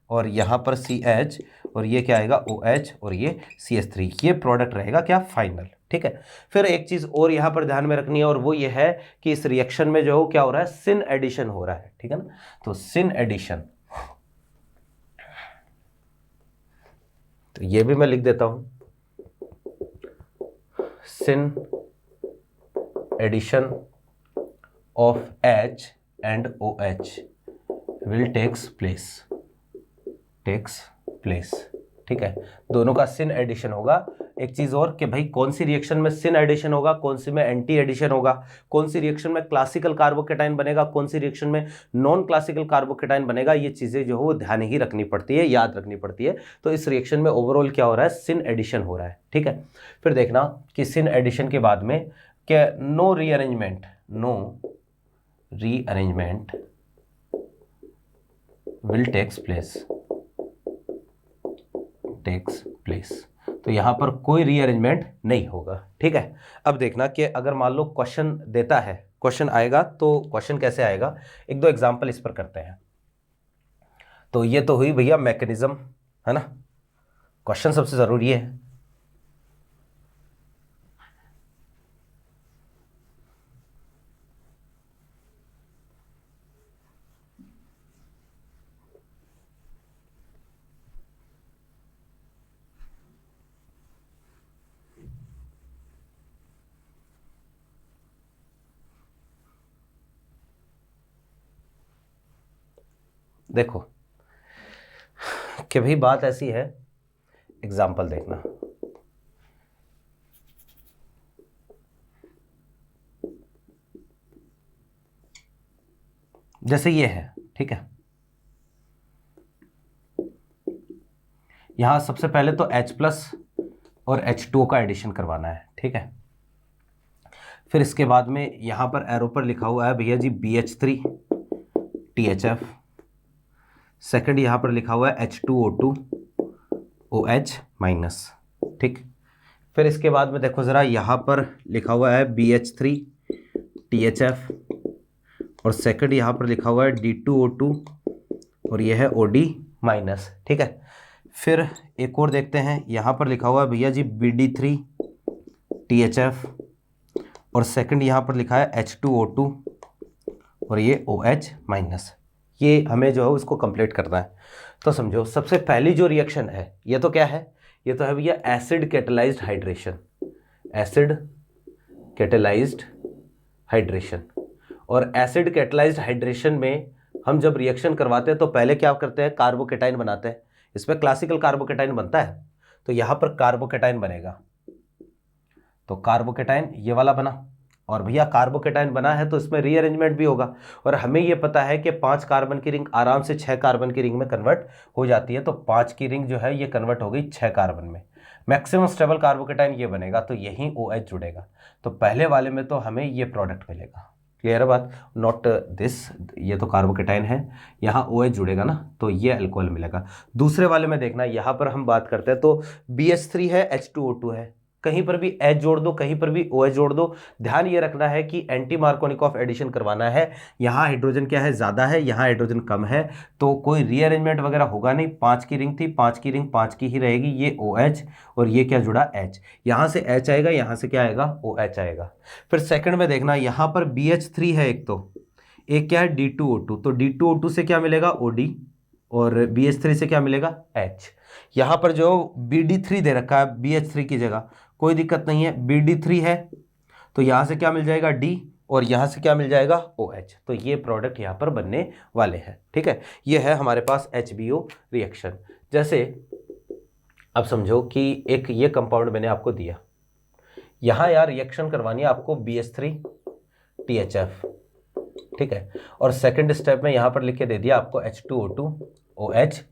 और यहां पर CH और ये क्या आएगा OH और ये CH3, ये प्रोडक्ट रहेगा क्या, फाइनल, ठीक है। फिर एक चीज और यहां पर ध्यान में रखनी है और वो ये है कि इस रिएक्शन में जो क्या हो रहा है, सिन एडिशन हो रहा है, ठीक है ना। तो सिन एडिशन, तो ये भी मैं लिख देता हूं, sin addition of H and OH will takes place, ठीक है। दोनों का सिन एडिशन होगा। एक चीज और कि भाई कौन सी रिएक्शन में सिन एडिशन होगा, कौन सी में एंटी एडिशन होगा, कौन सी रिएक्शन में क्लासिकल कार्बोकेटाइन बनेगा, कौन सी रिएक्शन में नॉन क्लासिकल कार्बोकेटाइन बनेगा, ये चीजें जो हो ध्यान ही रखनी पड़ती है, याद रखनी पड़ती है। तो इस रिएक्शन में ओवरऑल क्या हो रहा है, सिन एडिशन हो रहा है, ठीक है। फिर देखना कि सिन एडिशन के बाद में क्या, no rearrangement will takes place, तो यहां पर कोई रीअरेंजमेंट नहीं होगा, ठीक है। अब देखना कि अगर मान लो क्वेश्चन देता है, क्वेश्चन आएगा तो क्वेश्चन कैसे आएगा, एक दो एग्जांपल इस पर करते हैं। तो ये तो हुई भैया मैकेनिज्म, है ना, क्वेश्चन सबसे जरूरी है। देखो कि भाई बात ऐसी है, एग्जाम्पल देखना। जैसे ये है, ठीक है, यहां सबसे पहले तो H+ और H2O का एडिशन करवाना है, ठीक है। फिर इसके बाद में यहां पर एरो पर लिखा हुआ है भैया जी BH3 THF, सेकंड यहां पर लिखा हुआ है H2O2 OH-, ठीक। फिर इसके बाद में देखो ज़रा, यहाँ पर लिखा हुआ है BH3 THF और सेकंड यहाँ पर लिखा हुआ है D2O2 और यह है OD-, ठीक है। फिर एक और देखते हैं, यहाँ पर लिखा हुआ है भैया जी BD3 THF और सेकंड यहाँ पर लिखा है H2O2 और ये OH-। ये हमें जो है उसको कंप्लीट करना है। तो समझो, सबसे पहली जो रिएक्शन है ये तो क्या है, ये तो है भैया acid catalysed hydration, acid catalysed hydration. और एसिड कैटेलाइज्ड हाइड्रेशन में हम जब रिएक्शन करवाते हैं तो पहले क्या करते हैं, कार्बोकेटाइन बनाते हैं। इसमें क्लासिकल कार्बोकेटाइन बनता है, तो यहां पर कार्बोकेटाइन बनेगा, तो कार्बोकेटाइन ये वाला बना। और भैया कार्बोकेटाइन बना है तो इसमें रीअरेंजमेंट भी होगा, और हमें ये पता है कि 5 कार्बन की रिंग आराम से 6 कार्बन की रिंग में कन्वर्ट हो जाती है, तो 5 की रिंग जो है ये कन्वर्ट हो गई 6 कार्बन में। मैक्सिमम स्टेबल कार्बोकेटाइन ये बनेगा, तो यही OH जुड़ेगा। तो पहले वाले में तो हमें ये प्रोडक्ट मिलेगा। क्लियर है बात, नॉट दिस, ये तो कार्बोकेटाइन है, यहाँ OH जुड़ेगा ना, तो ये अल्कोहल मिलेगा। दूसरे वाले में देखना, यहाँ पर हम बात करते हैं तो BH3 है, H2O2 है, कहीं पर भी H जोड़ दो, कहीं पर भी OH जोड़ दो। ध्यान ये रखना है कि एंटी मार्कोनिकॉफ एडिशन करवाना है। यहाँ हाइड्रोजन क्या है, ज़्यादा है, यहाँ हाइड्रोजन कम है, तो कोई रीअरेंजमेंट वगैरह होगा नहीं। 5 की रिंग थी, 5 की रिंग 5 की ही रहेगी, ये OH और ये क्या जुड़ा H, यहाँ से H आएगा, यहाँ से क्या आएगा, OH आएगा। फिर सेकंड में देखना, यहाँ पर BH3 है एक, तो एक क्या है D2O2, तो D2O2 से क्या मिलेगा, OD, और BH3 से क्या मिलेगा, H। यहाँ पर जो BD3 दे रखा है BH3 की जगह, कोई दिक्कत नहीं है, BD3 है तो यहाँ से क्या मिल जाएगा D, और यहाँ से क्या मिल जाएगा OH। तो ये प्रोडक्ट यहाँ पर बनने वाले हैं, ठीक है। ये है हमारे पास HBO रिएक्शन। जैसे अब समझो कि एक ये कंपाउंड मैंने आपको दिया, यहाँ यार रिएक्शन करवानी है आपको BH3 THF, ठीक है, और सेकंड स्टेप में यहाँ पर लिख के दे दिया आपको H2O2 OH-,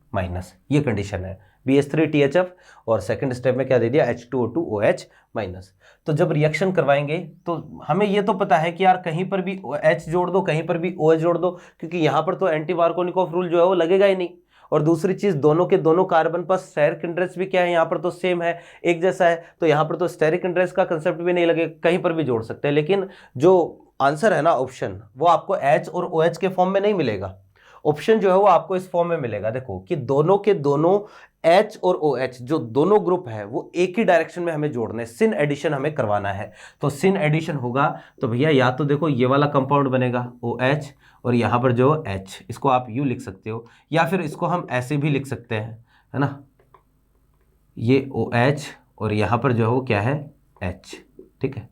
ये कंडीशन है, BH3 THF और सेकंड स्टेप में क्या दे दिया, H2O2 OH-। तो जब रिएक्शन करवाएंगे तो हमें ये तो पता है कि यार कहीं पर भी H जोड़ दो, कहीं पर भी OH जोड़ दो, क्योंकि यहाँ पर तो एंटी मार्कोनिकॉफ रूल जो है वो लगेगा ही नहीं। और दूसरी चीज, दोनों के दोनों कार्बन पर स्टेरिक इंटरेस्ट भी क्या है, यहाँ पर तो सेम है, एक जैसा है, तो यहाँ पर तो स्टेरिक इंटरेस्ट का कंसेप्ट भी नहीं लगेगा, कहीं पर भी जोड़ सकते हैं। लेकिन जो आंसर है ना ऑप्शन, वो आपको H और OH के फॉर्म में नहीं मिलेगा, ऑप्शन जो है वो आपको इस फॉर्म में मिलेगा। देखो कि दोनों के दोनों H और OH जो दोनों ग्रुप है वो एक ही डायरेक्शन में हमें जोड़ने, सिन एडिशन हमें करवाना है। तो सिन एडिशन होगा तो भैया या तो देखो ये वाला कंपाउंड बनेगा OH और यहाँ पर जो H, इसको आप यू लिख सकते हो, या फिर इसको हम ऐसे भी लिख सकते हैं, है ना, ये OH और यहाँ पर जो है वो क्या है H, ठीक है,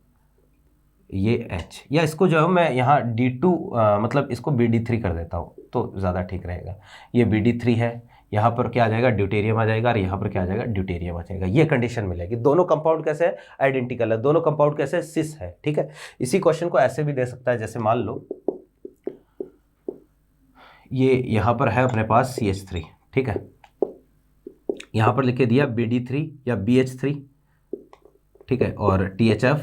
ये H, या इसको जो है मैं यहाँ D2 मतलब इसको BD3 कर देता हूँ तो ज़्यादा ठीक रहेगा। ये BD3 है, यहाँ पर क्या आ जाएगा, ड्यूटेरियम आ जाएगा, और यहाँ पर क्या आ जाएगा, ड्यूटेरियम आ जाएगा। ये कंडीशन मिलेगी। दोनों कंपाउंड कैसे है, आइडेंटिकल है, दोनों कंपाउंड कैसे, सिस है, ठीक है। इसी क्वेश्चन को ऐसे भी दे सकता है, जैसे मान लो ये यहाँ पर है अपने पास CH3, ठीक है, यहाँ पर लिख के दिया BD3 या BH3, ठीक है, और THF,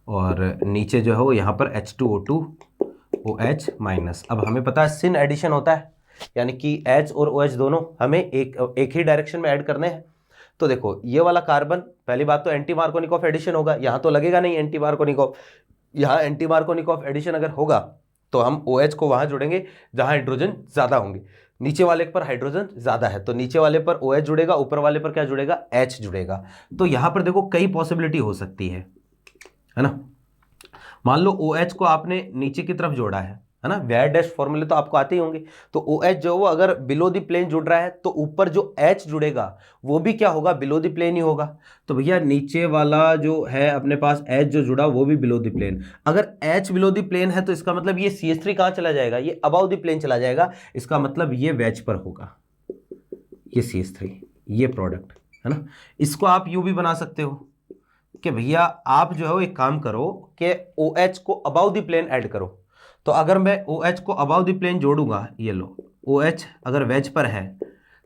और नीचे जो है वो यहाँ पर H2O2 OH-। अब हमें पता है सिन एडिशन होता है, यानी कि H और OH दोनों हमें एक ही डायरेक्शन में ऐड करने हैं। तो देखो ये वाला कार्बन, पहली बात तो एंटी मार्कोनिकॉफ एडिशन होगा, यहाँ तो लगेगा नहीं एंटी मार्कोनिकॉफ, यहाँ एंटी मार्कोनिकॉफ एडिशन अगर होगा तो हम OH को वहाँ जोड़ेंगे जहाँ हाइड्रोजन ज़्यादा होंगे। नीचे वाले पर हाइड्रोजन ज्यादा है तो नीचे वाले पर OH जुड़ेगा, ऊपर वाले पर क्या जुड़ेगा, H जुड़ेगा। तो यहां पर देखो कई पॉसिबिलिटी हो सकती है ना। मान लो OH को आपने नीचे की तरफ जोड़ा है ना, वेयर डैश फॉर्मूले तो आपको आते ही होंगे। तो OH जो वो अगर बिलो द प्लेन जुड़ रहा है तो ऊपर जो H जुड़ेगा वो भी क्या होगा, बिलो द प्लेन ही होगा। तो भैया नीचे वाला जो है अपने पास H जो जुड़ा वो भी बिलो द प्लेन। अगर H बिलो द प्लेन है तो इसका मतलब ये CH3 कहां चला जाएगा, ये अबाउ द प्लेन चला जाएगा। इसका मतलब ये वेज पर होगा, ये CH3, ये प्रोडक्ट है ना। इसको आप यूं भी बना सकते हो कि भैया आप जो है एक काम करो कि OH को अबाउ द प्लेन ऐड करो। तो अगर मैं OH को अबाउ द प्लेन जोड़ूंगा, ये लो OH अगर वेज पर है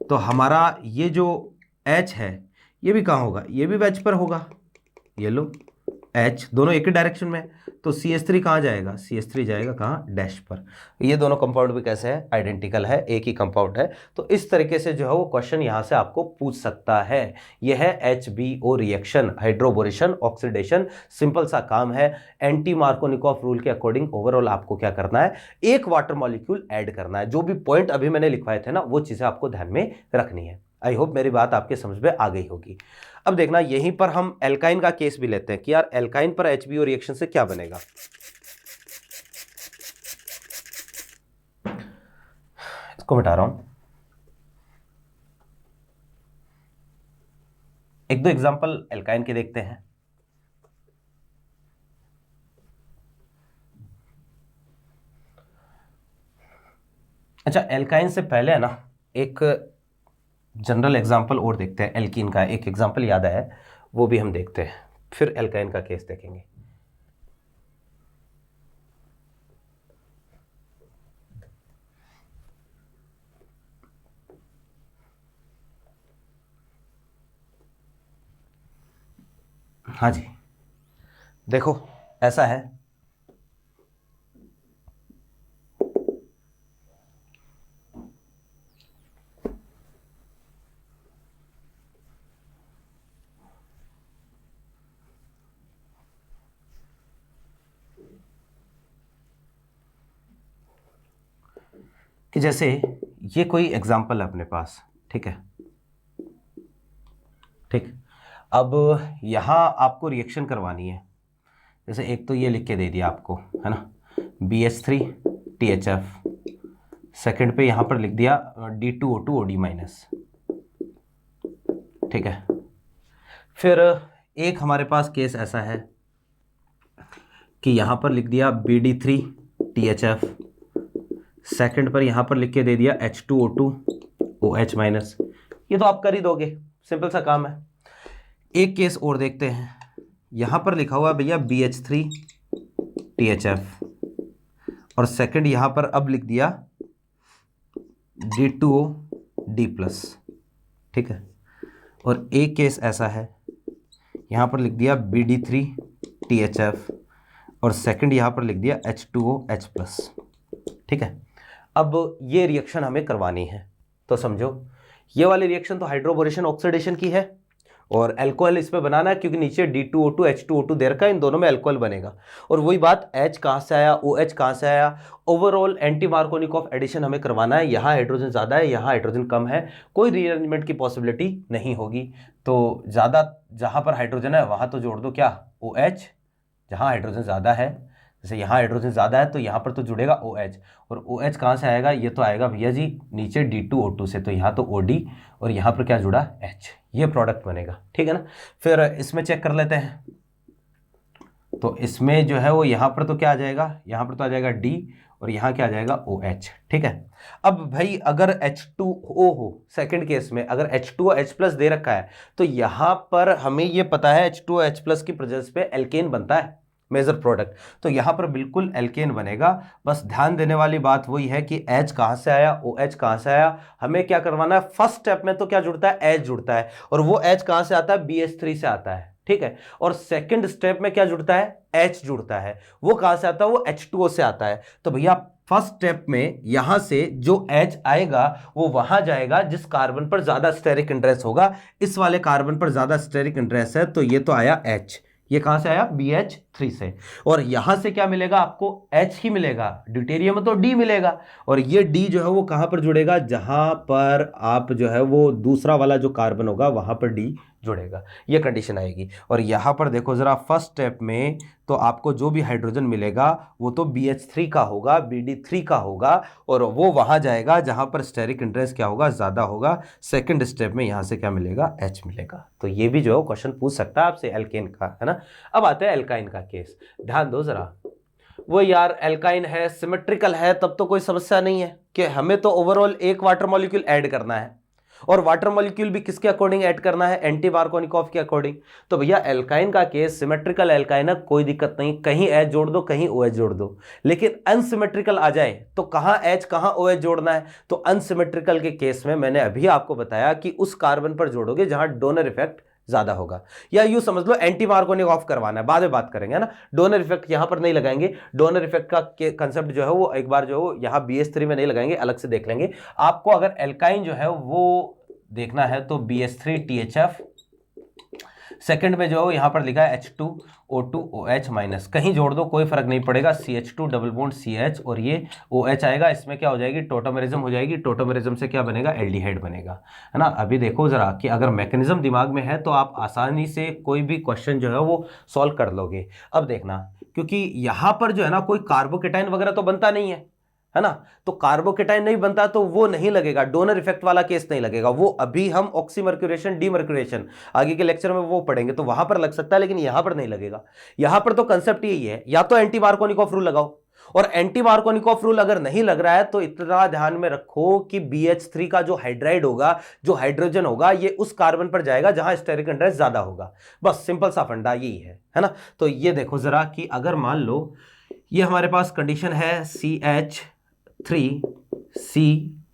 तो हमारा ये जो H है ये भी कहाँ होगा, ये भी वेज पर होगा। ये लो H दोनों एक ही डायरेक्शन में, तो CH3 कहाँ जाएगा, CH3 जाएगा कहाँ, डैश पर। ये दोनों कंपाउंड भी कैसे है, आइडेंटिकल है, एक ही कंपाउंड है। तो इस तरीके से जो है वो क्वेश्चन यहाँ से आपको पूछ सकता है। यह है HBO reaction, hydroboration oxidation, simple सा काम है। एंटी मार्कोनिकॉफ रूल के अकॉर्डिंग ओवरऑल आपको क्या करना है, एक वाटर मॉलिक्यूल ऐड करना है। जो भी पॉइंट अभी मैंने लिखवाए थे ना वो चीजें आपको ध्यान में रखनी है। आई होप मेरी बात आपके समझ में आ गई होगी। अब देखना यहीं पर हम एल्काइन का केस भी लेते हैं कि यार एल्काइन पर HBO रिएक्शन से क्या बनेगा। इसको मिटा रहा हूं, एक दो एग्जांपल एल्काइन के देखते हैं। अच्छा, एल्काइन से पहले है ना एक जनरल एग्जांपल और देखते हैं। एल्कीन का एक एग्जांपल याद आया, वो भी हम देखते हैं, फिर एल्काइन का केस देखेंगे। हाँ जी, देखो ऐसा है कि जैसे ये कोई एग्जांपल है अपने पास, ठीक है, ठीक। अब यहाँ आपको रिएक्शन करवानी है। जैसे एक तो ये लिख के दे दिया आपको है ना, BH3 THF, सेकंड पे यहाँ पर लिख दिया D2O2 OD माइनस, ठीक है। फिर एक हमारे पास केस ऐसा है कि यहाँ पर लिख दिया BD3 THF, सेकंड पर यहाँ पर लिख के दे दिया H2O2 OH माइनस। ये तो आप कर ही दोगे, सिंपल सा काम है। एक केस और देखते हैं, यहाँ पर लिखा हुआ है भैया BH3 THF और सेकंड यहाँ पर अब लिख दिया D2O D प्लस, ठीक है। और एक केस ऐसा है, यहाँ पर लिख दिया BD3 THF और सेकंड यहाँ पर लिख दिया H2O H प्लस, ठीक है। अब ये रिएक्शन हमें करवानी है, तो समझो ये वाली रिएक्शन तो हाइड्रोबोरेशन ऑक्सीडेशन की है और अल्कोहल इस पे बनाना है, क्योंकि नीचे D2O2 H2O2 दे रखा है, इन दोनों में अल्कोहल बनेगा। और वही बात H कहाँ से आया, OH कहाँ से आया, ओवरऑल एंटी मार्कोनिकॉफ एडिशन हमें करवाना है। यहाँ हाइड्रोजन ज़्यादा है, यहाँ हाइड्रोजन कम है, कोई रीअरेंजमेंट की पॉसिबिलिटी नहीं होगी। तो ज़्यादा जहाँ पर हाइड्रोजन है वहाँ तो जोड़ दो क्या, OH, जहाँ हाइड्रोजन ज़्यादा है, जैसे यहाँ हाइड्रोजन ज़्यादा है तो यहाँ पर तो जुड़ेगा OH, और OH कहाँ से आएगा, ये तो आएगा भैया जी नीचे D2O2 से, तो यहाँ तो OD और यहाँ पर क्या जुड़ा H, ये प्रोडक्ट बनेगा, ठीक है ना। फिर इसमें चेक कर लेते हैं, तो इसमें जो है वो यहाँ पर तो क्या आ जाएगा, यहाँ पर तो आ जाएगा D और यहाँ क्या आ जाएगा OH, ठीक है। अब भाई अगर H2O हो, सेकंड केस में अगर H2O H प्लस दे रखा है तो यहाँ पर हमें ये पता है H2O H प्लस की प्रेजेंस पे एल्केन बनता है, मेजर प्रोडक्ट, तो यहाँ पर बिल्कुल एल्केन बनेगा। बस ध्यान देने वाली बात वही है कि H कहाँ से आया, OH कहाँ से आया, हमें क्या करवाना है, फर्स्ट स्टेप में तो क्या जुड़ता है, H जुड़ता है, और वो H कहाँ से आता है, BH3 से आता है, ठीक है। और सेकंड स्टेप में क्या जुड़ता है, H जुड़ता है, वो कहाँ से आता है, वो H2O से आता है। तो भैया फर्स्ट स्टेप में यहां से जो H आएगा वो वहां जाएगा जिस कार्बन पर ज्यादा स्टेरिक इंटरेस्ट होगा। इस वाले कार्बन पर ज्यादा स्टेरिक इंटरेस्ट है तो ये तो आया H, ये कहां से आया, BH3 से। और यहां से क्या मिलेगा आपको, H ही मिलेगा, ड्यूटेरियम में तो D मिलेगा। और ये D जो है वो कहां पर जुड़ेगा, जहां पर आप जो है वो दूसरा वाला जो कार्बन होगा वहां पर D जुड़ेगा, ये कंडीशन आएगी। और यहां पर देखो जरा फर्स्ट स्टेप में, तो आपको जो भी हाइड्रोजन मिलेगा वो तो BH3 का होगा, BD3 का होगा, और वो वहां जाएगा जहां पर स्टेरिक इंटरेस्ट क्या होगा, ज्यादा होगा। सेकंड स्टेप में यहां से क्या मिलेगा, H मिलेगा। तो ये भी जो है क्वेश्चन पूछ सकता है आपसे एल्केन का, है ना। अब आते हैं एल्काइन का केस, ध्यान दो जरा। वो यार एल्काइन है, सिमेट्रिकल है, तब तो कोई समस्या नहीं है कि हमें तो ओवरऑल एक वाटर मॉलिक्यूल ऐड करना है, और वाटर मॉलिक्यूल भी किसके अकॉर्डिंग ऐड करना है, एंटी मार्कोनिकॉफ के अकॉर्डिंग। तो भैया एल्काइन का केस सिमेट्रिकल एल्काइन है, कोई दिक्कत नहीं, कहीं H जोड़ दो कहीं OH जोड़ दो। लेकिन अनसिमेट्रिकल आ जाए तो कहां H कहां OH जोड़ना है, तो अनसिमेट्रिकल के केस में मैंने अभी आपको बताया कि उस कार्बन पर जोड़ोगे जहां डोनर इफेक्ट ज्यादा होगा, या यूं समझ लो एंटी मार्कोनिकॉफ करवाना है, बाद में बात करेंगे ना। डोनर इफेक्ट यहां पर नहीं लगाएंगे, डोनर इफेक्ट का कंसेप्ट जो है वो एक बार जो है यहां BH3 में नहीं लगाएंगे, अलग से देख लेंगे। आपको अगर एल्काइन जो है वो देखना है तो BH3THF, सेकंड में जो यहां पर लिखा है H2O2OH माइनस, कहीं जोड़ दो कोई फर्क नहीं पड़ेगा, CH2 डबल बॉन्ड CH, और ये OH आएगा, इसमें क्या हो जाएगी, टोटोमेरिज्म हो जाएगी, टोटोमेरिज्म से क्या बनेगा, एल्डिहाइड बनेगा, है ना। अभी देखो जरा कि अगर मैकेनिज्म दिमाग में है तो आप आसानी से कोई भी क्वेश्चन जो है वो सॉल्व कर लोगे। अब देखना, क्योंकि यहां पर जो है ना कोई कार्बोकेटाइन वगैरह तो बनता नहीं है ना, तो कार्बोकेटाइन नहीं बनता तो वो नहीं लगेगा, डोनर इफेक्ट वाला केस नहीं लगेगा। वो अभी हम ऑक्सीमर्क्यूरेशन डीमर्क्यूरेशन आगे के लेक्चर में वो पढ़ेंगे तो वहां पर लग सकता है, लेकिन यहां पर नहीं लगेगा। यहां पर तो कंसेप्ट यही है, या तो एंटी मार्कोनिकॉफ रूल लगाओ, और एंटी मार्कोनिकॉफ रूल अगर नहीं लग रहा है तो इतना ध्यान में रखो कि BH3 का जो हाइड्राइड होगा, जो हाइड्रोजन होगा, ये उस कार्बन पर जाएगा जहां स्टेरिक इंटरेस्ट ज्यादा होगा। बस सिंपल सा फंडा यही है ना। तो ये देखो जरा कि अगर मान लो ये हमारे पास कंडीशन है CH3C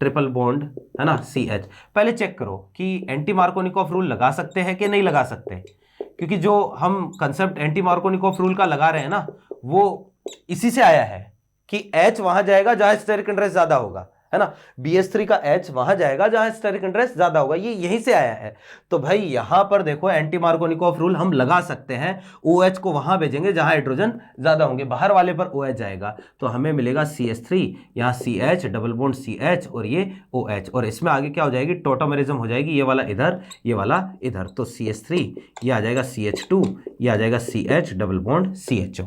ट्रिपल बॉन्ड, है ना, CH, पहले चेक करो कि एंटी मार्कोनिकॉफ रूल लगा सकते हैं कि नहीं लगा सकते, क्योंकि जो हम कंसेप्ट एंटी मार्कोनिकॉफ रूल का लगा रहे हैं ना वो इसी से आया है कि H वहां जाएगा जहां स्टेरिक इंटरेस्ट ज्यादा होगा, है ना। BH3 का H वहां जाएगा जहां स्टेरिक इंटरेस्ट ज्यादा होगा, ये यहीं से आया है। तो भाई यहां पर देखो एंटी मार्कोनिकॉफ रूल हम लगा सकते हैं, OH को वहां भेजेंगे जहां हाइड्रोजन ज्यादा होंगे, बाहर वाले पर OH जाएगा, तो हमें मिलेगा CH3, यहाँ CH डबल बॉन्ड CH, और ये OH, और इसमें आगे क्या हो जाएगी, टोटोमेरिज्म हो जाएगी, ये वाला इधर ये वाला इधर, तो CH3 ये आ जाएगा CH2, ये आ जाएगा CH डबल बॉन्ड CHO।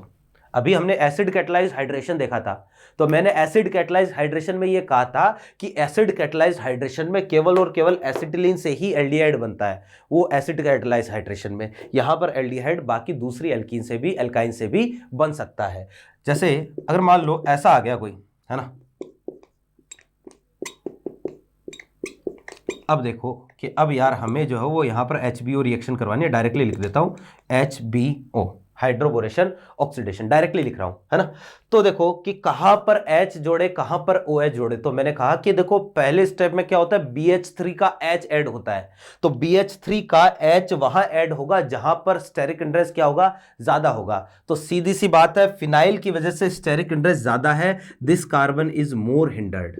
अभी हमने एसिड कैटलाइज हाइड्रेशन देखा था, तो मैंने एसिड कैटलाइज हाइड्रेशन में ये कहा था कि एसिड कैटलाइज हाइड्रेशन में केवल और केवल एसिटिलीन से ही एल्डिहाइड बनता है, वो एसिड कैटलाइज हाइड्रेशन में। यहां पर एल्डिहाइड बाकी दूसरी एल्कीन से भी, एल्काइन से भी बन सकता है। जैसे अगर मान लो ऐसा आ गया कोई, है ना, अब देखो कि अब यार हमें जो है वो यहां पर HBO रिएक्शन करवानी है, डायरेक्टली लिख देता हूं HBO, हाइड्रोबोरेशन ऑक्सीडेशन, डायरेक्टली लिख रहा हूं, है ना। तो देखो कि कहां पर H जोड़े कहां पर OH जोड़े, तो मैंने कहा कि देखो पहले स्टेप में क्या होता है, BH3 का H ऐड होता है, तो BH3 का H वहां ऐड होगा जहां पर स्टेरिक इंटरेस्ट क्या होगा, ज्यादा होगा। तो सीधी सी बात है, फिनाइल की वजह से स्टेरिक इंटरेस्ट ज्यादा है, this carbon is more hindered,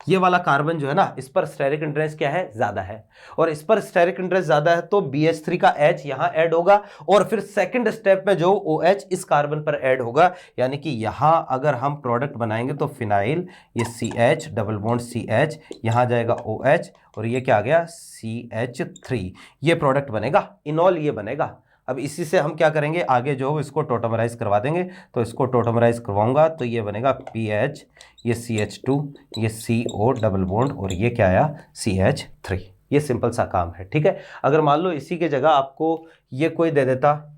ये वाला कार्बन जो है ना, इस पर स्टेरिक इंटरेस्ट क्या है, ज्यादा है, और इस पर स्टेरिक इंटरेस्ट ज्यादा है, तो BH3 का H यहां ऐड होगा, और फिर सेकंड स्टेप में जो OH इस कार्बन पर ऐड होगा, यानी कि यहां अगर हम प्रोडक्ट बनाएंगे तो फिनाइल, ये CH डबल बॉन्ड CH, यहां जाएगा OH, और ये क्या आ गया, CH3, ये प्रोडक्ट बनेगा, इनॉल ये बनेगा। अब इसी से हम क्या करेंगे, आगे जो इसको टोटोमराइज करवा देंगे, तो इसको टोटोमराइज करवाऊंगा तो ये बनेगा PH, ये CH2, ये CO डबल बॉन्ड, और ये क्या आया, CH3। ये सिंपल सा काम है, ठीक है। अगर मान लो इसी की जगह आपको ये कोई दे देता,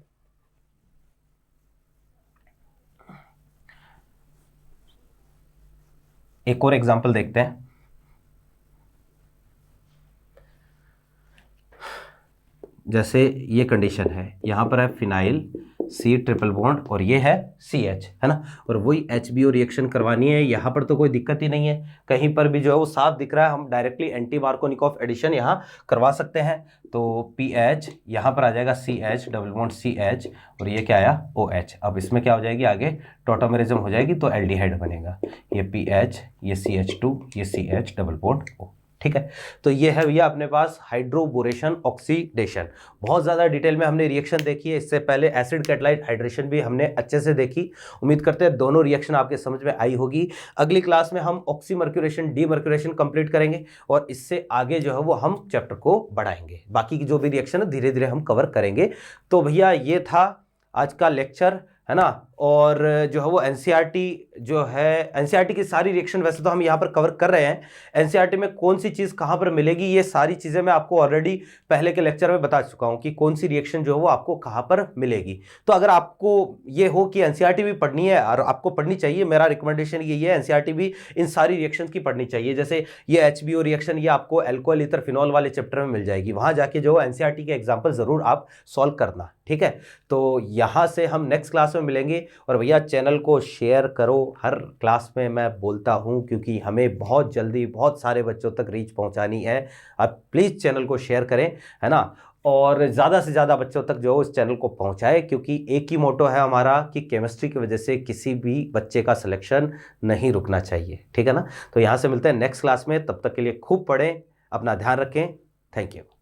एक और एग्जांपल देखते हैं। जैसे ये कंडीशन है, यहां पर है फिनाइल C ट्रिपल बॉन्ड, और ये है CH, है ना, और वही HBO रिएक्शन करवानी है। यहां पर तो कोई दिक्कत ही नहीं है, कहीं पर भी जो है वो साफ दिख रहा है, हम डायरेक्टली एंटी मार्कोनिकॉफ एडिशन यहां करवा सकते हैं। तो PH यहां पर आ जाएगा CH डबल बॉन्ड CH, और ये क्या आया, OH। अब इसमें क्या हो जाएगी, आगे टोटोमेरिज्म हो जाएगी, तो एल्डिहाइड बनेगा, ये PH, ये CH2, ये CH डबल बॉन्ड O। ठीक है। तो ये है भैया अपने पास हाइड्रोबोरेशन ऑक्सीडेशन। बहुत ज़्यादा डिटेल में हमने रिएक्शन देखी है, इससे पहले एसिड कैटालाइट हाइड्रेशन भी हमने अच्छे से देखी। उम्मीद करते हैं दोनों रिएक्शन आपके समझ में आई होगी। अगली क्लास में हम ऑक्सीमर्क्यूरेशन डीमर्क्यूरेशन कंप्लीट करेंगे और इससे आगे जो है वो हम चैप्टर को बढ़ाएंगे। बाकी की जो भी रिएक्शन है धीरे धीरे हम कवर करेंगे। तो भैया ये था आज का लेक्चर, है ना। और जो है वो एनसीईआरटी जो है, एनसीईआरटी की सारी रिएक्शन वैसे तो हम यहाँ पर कवर कर रहे हैं। एनसीईआरटी में कौन सी चीज़ कहाँ पर मिलेगी ये सारी चीज़ें मैं आपको ऑलरेडी पहले के लेक्चर में बता चुका हूँ कि कौन सी रिएक्शन जो है वो आपको कहाँ पर मिलेगी। तो अगर आपको ये हो कि एनसीईआरटी भी पढ़नी है और आपको पढ़नी चाहिए, मेरा रिकमेंडेशन यही है एनसीईआरटी भी इन सारी रिएक्शन की पढ़नी चाहिए। जैसे ये HBO रिएक्शन ये आपको एल्कोहल ईथर फिनॉल वाले चैप्टर में मिल जाएगी, वहाँ जाके जो एनसीईआरटी के एग्जाम्पल ज़रूर आप सॉल्व करना, ठीक है। तो यहाँ से हम नेक्स्ट क्लास में मिलेंगे। और भैया चैनल को शेयर करो, हर क्लास में मैं बोलता हूँ, क्योंकि हमें बहुत जल्दी बहुत सारे बच्चों तक रीच पहुँचानी है। आप प्लीज़ चैनल को शेयर करें, है ना। और ज़्यादा से ज़्यादा बच्चों तक जो इस चैनल को पहुँचाए, क्योंकि एक ही मोटो है हमारा कि केमिस्ट्री की वजह से किसी भी बच्चे का सिलेक्शन नहीं रुकना चाहिए, ठीक है ना। तो यहाँ से मिलते हैं नेक्स्ट क्लास में, तब तक के लिए खूब पढ़ें, अपना ध्यान रखें। Thank you.